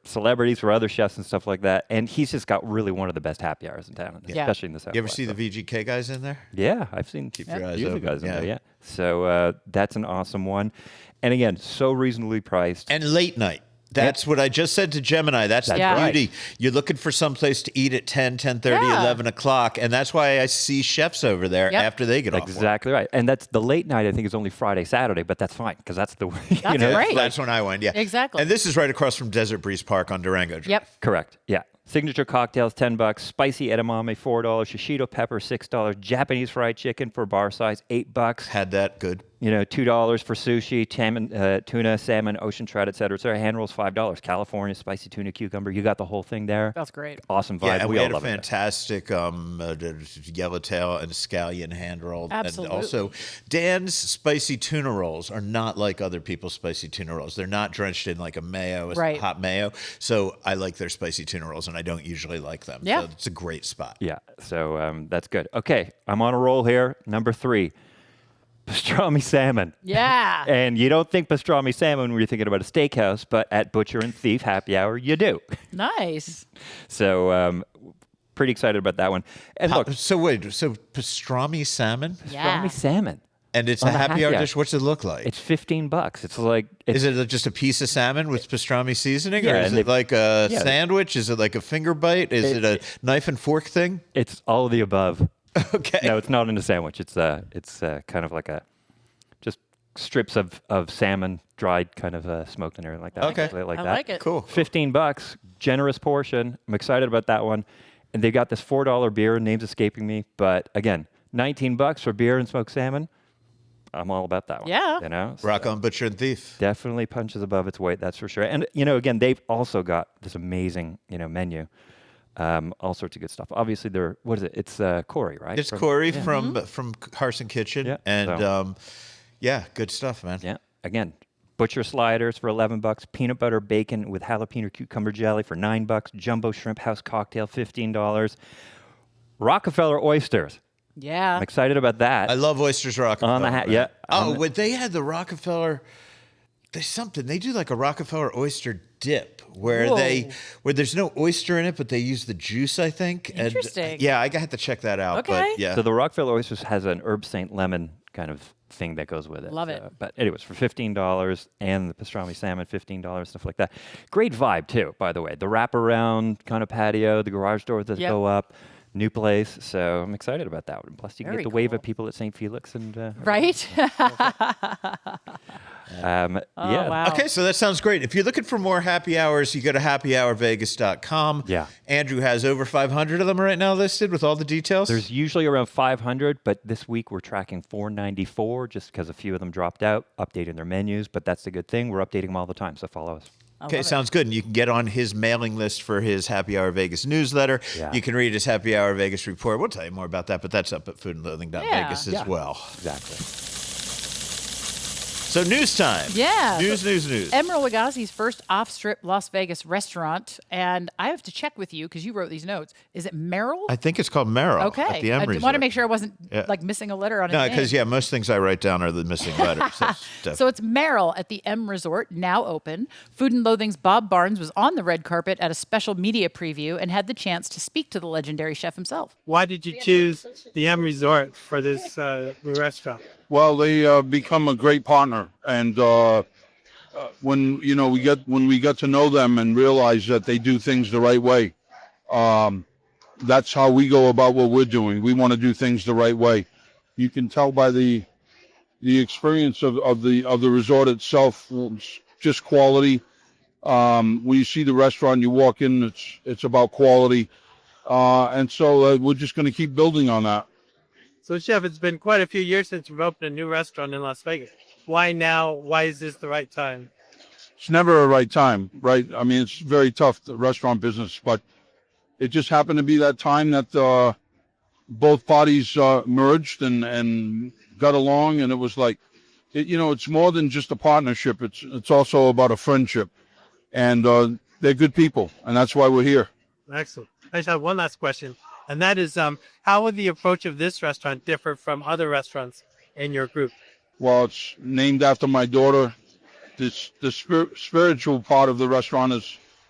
celebrities, for other chefs and stuff like that. And he's just got really one of the best happy hours in town, especially in the Southwest. You ever see the VGK guys in there? Yeah, I've seen Keep your eyes the open. guys in there, yeah. So that's an awesome one. And again, so reasonably priced. And late night. That's what I just said to Gemini. That's the beauty. You're looking for someplace to eat at 10, 10:30, 11 o'clock. And that's why I see chefs over there after they get off work. Exactly right. And that's the late night, I think, is only Friday, Saturday, but that's fine because that's the way. That's great. That's when I went, yeah. Exactly. And this is right across from Desert Breeze Park on Durango Drive. Yep. Correct. Yeah. Signature cocktails, $10. Spicy edamame, $4. Shishito pepper, $6. Japanese fried chicken for bar size, $8. Had that. Good. $2 for sushi, tuna, salmon, ocean trout, et cetera. Hand rolls, $5. California spicy tuna cucumber. You got the whole thing there. That's great. Awesome vibe. Yeah, and we all had a love it. fantastic yellowtail and scallion hand roll. Absolutely. And also, Dan's spicy tuna rolls are not like other people's spicy tuna rolls. They're not drenched in like a mayo, hot mayo. So I like their spicy tuna rolls, and I don't usually like them. Yeah. So it's a great spot. Yeah, so that's good. Okay, I'm on a roll here. Number 3, pastrami salmon. Yeah. And you don't think pastrami salmon when you're thinking about a steakhouse, but at Butcher and Thief Happy Hour, you do. Nice. So pretty excited about that one. And look, So pastrami salmon? Yeah. pastrami salmon. And it's a happy hour dish. What's it look like? It's $15. It's like... Is it just a piece of salmon with pastrami seasoning? Or is it like a sandwich? Is it like a finger bite? Is it a knife and fork thing? It's all of the above. Okay. No, it's not in a sandwich. It's kind of like just strips of salmon, dried, kind of smoked and everything like that. Okay. I like it. Cool. $15, generous portion. I'm excited about that one. And they got this $4 beer. Name's escaping me, but again, $19 for beer and smoked salmon. I'm all about that one. Yeah. You know? Rock on Butcher and Thief. Definitely punches above its weight, that's for sure. And, again, they've also got this amazing, menu. All sorts of good stuff. Obviously, what is it? It's Kari, right? It's Kari from Carson Kitchen. Yeah. And, good stuff, man. Yeah. Again, butcher sliders for $11, peanut butter bacon with jalapeno cucumber jelly for $9, jumbo shrimp house cocktail, $15, Rockefeller oysters. Yeah. I'm excited about that. I love oysters Rockefeller. On the hat, yeah. When they had the Rockefeller, there's something. They do like a Rockefeller oyster dip where there's no oyster in it, but they use the juice, I think. Interesting. And, I had to check that out. Okay. But, yeah. So the Rockefeller oysters has an herb Saint lemon kind of thing that goes with it. Love it. But anyways, for $15, and the pastrami salmon, $15, stuff like that. Great vibe, too, by the way. The wraparound kind of patio, the garage doors that go up. New place, so I'm excited about that one. Plus, you can get the wave of people at St. Felix and right. Wow. Okay, so that sounds great. If you're looking for more happy hours, you go to happyhourvegas.com. Yeah. Andrew has over 500 of them right now listed with all the details. There's usually around 500, but this week we're tracking 494 just because a few of them dropped out, updating their menus. But that's the good thing. We're updating them all the time, so follow us. Okay, sounds good. And you can get on his mailing list for his Happy Hour Vegas newsletter. Yeah. You can read his Happy Hour Vegas report. We'll tell you more about that, but that's up at foodandloathing.vegas as well. Exactly. So news time. Yeah. News. Emeril Lagase's first off-strip Las Vegas restaurant. And I have to check with you because you wrote these notes. Is it Meril? I think it's called Meril. Okay. At the I Emeril want to make sure I wasn't missing a letter on it. No, because most things I write down are the missing letters. So it's Meril at the M Resort, now open. Food and Loathing's Bob Barnes was on the red carpet at a special media preview and had the chance to speak to the legendary chef himself. Why did you choose the M Resort for this restaurant? Well, they become a great partner, and when we get to know them and realize that they do things the right way, that's how we go about what we're doing. We want to do things the right way. You can tell by the experience of the resort itself, just quality. When you see the restaurant, you walk in, it's about quality, and so we're just going to keep building on that. So, Chef, it's been quite a few years since you've opened a new restaurant in Las Vegas. Why now? Why is this the right time? It's never a right time, right? I mean, it's very tough, the restaurant business, but it just happened to be that time that both parties merged and got along, and it was like, it's more than just a partnership. It's also about a friendship, and they're good people, and that's why we're here. Excellent. I just have one last question. And that is, how would the approach of this restaurant differ from other restaurants in your group? Well, it's named after my daughter. The spiritual part of the restaurant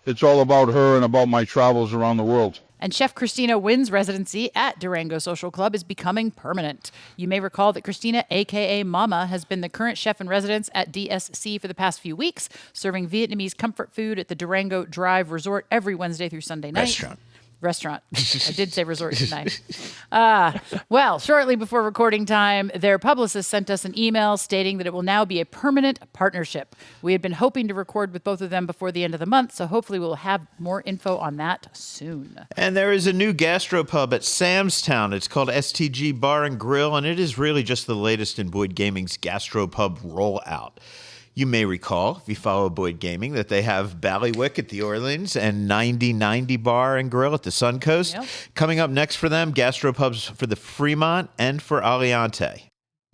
it's all about her and about my travels around the world. And Chef Christina Wynn's residency at Durango Social Club is becoming permanent. You may recall that Christina, a.k.a. Mama, has been the current chef in residence at DSC for the past few weeks, serving Vietnamese comfort food at the Durango Drive Resort every Wednesday through Sunday night. Restaurant. I did say resort tonight. Well, shortly before recording time, their publicist sent us an email stating that it will now be a permanent partnership. We had been hoping to record with both of them before the end of the month, so hopefully we'll have more info on that soon. And there is a new gastropub at Sam's Town. It's called STG Bar and Grill, and it is really just the latest in Boyd Gaming's gastropub rollout. You may recall, if you follow Boyd Gaming, that they have Ballywick at the Orleans and 9090 Bar and Grill at the Suncoast. Yep. Coming up next for them, gastropubs for the Fremont and for Aliante.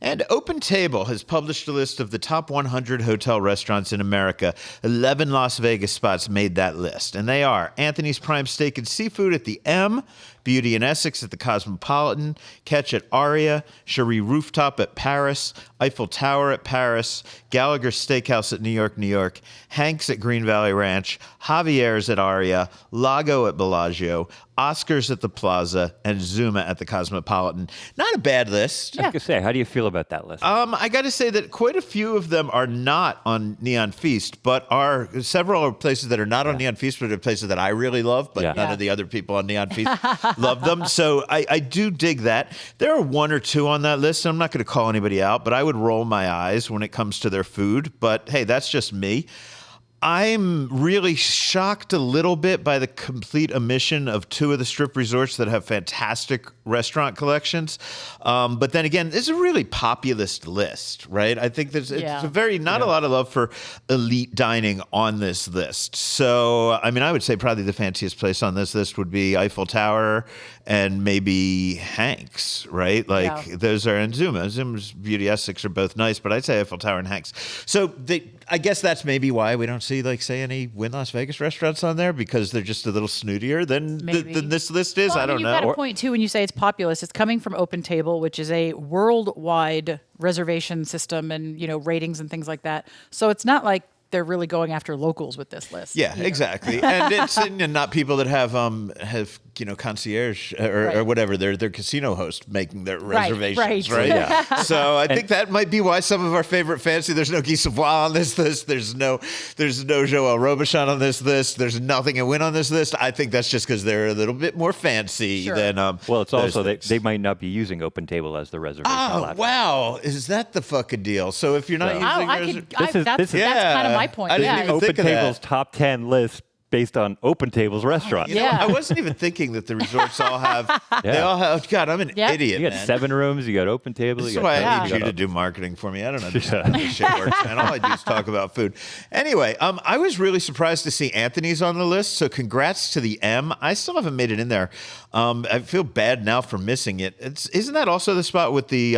And Open Table has published a list of the top 100 hotel restaurants in America. 11 Las Vegas spots made that list. And they are Anthony's Prime Steak and Seafood at the M, Beauty and Essex at the Cosmopolitan, Catch at Aria, Cherie Rooftop at Paris, Eiffel Tower at Paris, Gallagher Steakhouse at New York, New York, Hank's at Green Valley Ranch, Javier's at Aria, Lago at Bellagio, Oscar's at the Plaza, and Zuma at the Cosmopolitan. Not a bad list. I was going to say, how do you feel about about that list? I got to say that quite a few of them are not on Neon Feast, but are several places that are not on Neon Feast, but are places that I really love, but none of the other people on Neon Feast love them. So I do dig that. There are one or two on that list, and I'm not going to call anybody out, but I would roll my eyes when it comes to their food. But hey, that's just me. I'm really shocked a little bit by the complete omission of two of the Strip resorts that have fantastic restaurant collections. But then again, it's a really populist list, right? I think there's it's a very not a lot of love for elite dining on this list. So, I mean, I would say probably the fanciest place on this list would be Eiffel Tower and maybe Hanks, right? Like those are in Zuma. Zuma's Beauty Essex are both nice, but I'd say Eiffel Tower and Hanks. So I guess that's maybe why we don't see, like, say, any Wynn Las Vegas restaurants on there, because they're just a little snootier than this list is. Well, I don't know. You've got a point, too, when you say it's populous. It's coming from Open Table, which is a worldwide reservation system and, ratings and things like that. So it's not like they're really going after locals with this list. Yeah, exactly. And it's not people that have concierge or whatever, their casino host making their reservations, right? Yeah. So I think that might be why some of our favorite fancy, there's no Guy Savoy on this list, there's no Joël Robuchon on this list, there's nothing at Wynn on this list. I think that's just because they're a little bit more fancy than well, it's also they might not be using Open Table as the reservation platform. Wow, is that the fucking deal? So if you're not using that's kind of my point. I didn't even Open think of Table's that. top 10 list based on Open Table's restaurants. I wasn't even thinking that the resorts all have. They all have. God, I'm an idiot. You got 7 rooms. You got Open Table. This is why I need you to do marketing for me. I don't understand how this shit works, man. All I do is talk about food. Anyway, I was really surprised to see Anthony's on the list. So congrats to the M. I still haven't made it in there. I feel bad now for missing it. Isn't that also the spot with the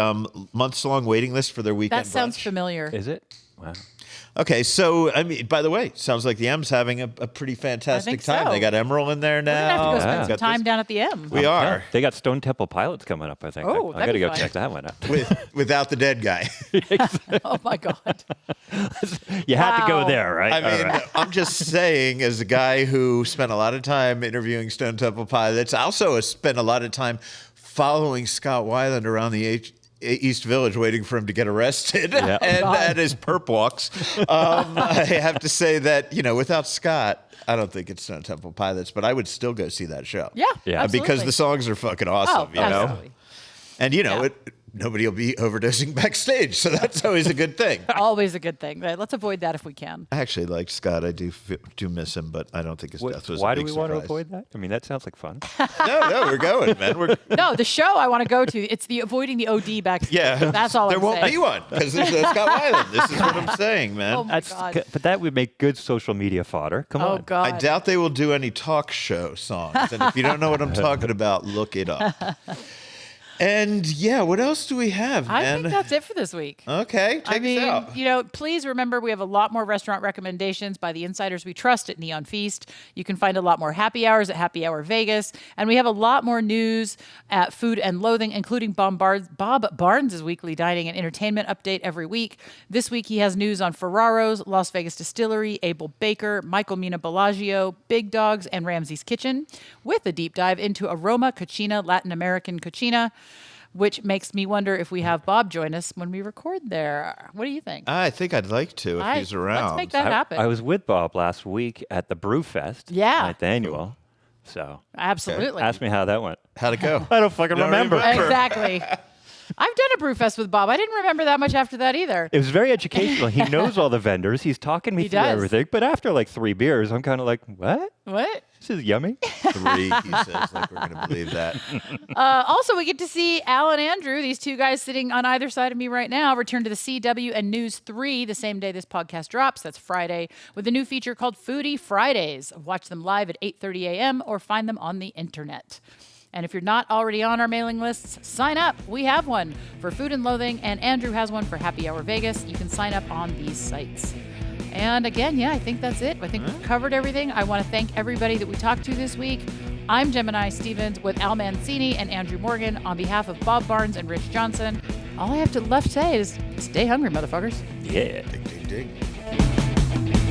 months-long waiting list for their weekend? That sounds brunch? familiar. Is it? Wow. Okay, so, I mean, by the way, sounds like the M's having a pretty fantastic time. so. They got Emeril in there now. We're going to have to go spend some time down at the M. We are. They got Stone Temple Pilots coming up, I think. Oh, I got to go check that one out. Without the dead guy. Oh, my God. You had to go there, right? I mean, I'm just saying, as a guy who spent a lot of time interviewing Stone Temple Pilots, I also spent a lot of time following Scott Weiland around the East Village waiting for him to get arrested and at his perp walks. I have to say that, without Scott, I don't think it's Stone Temple Pilots, but I would still go see that show. Yeah. Because absolutely. the songs are fucking awesome, you know? Absolutely. And, nobody will be overdosing backstage, so that's always a good thing. Always a good thing. Right? Let's avoid that if we can. I actually liked Scott. I do miss him, but I don't think his death was a Why big do we want to surprise. avoid that? I mean, that sounds like fun. No, we're going, man. No, the show I want to go to, it's the avoiding the OD backstage. Yeah. That's all there I'm won't saying. be one, because there's no Scott Weiland. This is what I'm saying, man. Oh, my God. But that would make good social media fodder. Come on. Oh, God. I doubt they will do any talk show songs. And if you don't know what I'm talking about, look it up. And what else do we have, man? I think that's it for this week. Okay, take us out. Please remember we have a lot more restaurant recommendations by the insiders we trust at Neon Feast. You can find a lot more happy hours at Happy Hour Vegas. And we have a lot more news at Food and Loathing, including Bob Barnes' weekly dining and entertainment update every week. This week he has news on Ferraro's, Las Vegas Distillery, Abel Baker, Michael Mina Bellagio, Big Dogs, and Ramsey's Kitchen, with a deep dive into Aroma Cucina, Latin American Cucina, which makes me wonder if we have Bob join us when we record there. What do you think? I think I'd like to if he's around. Let's make that happen. I was with Bob last week at the Brew Fest. Yeah. At the annual. So. Absolutely. Ask me how that went. How'd it go? I don't fucking remember. Exactly. I've done a brew fest with Bob. I didn't remember that much after that either. It was very educational. He knows all the vendors. He's talking me through everything. But after like 3 beers, I'm kind of like, what? What? This is yummy. 3, he says, like we're going to believe that. Also, we get to see Al and Andrew, these two guys sitting on either side of me right now, return to the CW and News 3 the same day this podcast drops. That's Friday, with a new feature called Foodie Fridays. Watch them live at 8:30 a.m. or find them on the internet. And if you're not already on our mailing lists, sign up. We have one for Food and Loathing, and Andrew has one for Happy Hour Vegas. You can sign up on these sites. And again, I think that's it. I think we've covered everything. I want to thank everybody that we talked to this week. I'm Gemini Stevens with Al Mancini and Andrew Morgan on behalf of Bob Barnes and Rich Johnson. All I have to left say is stay hungry, motherfuckers. Yeah. Dig, dig, dig.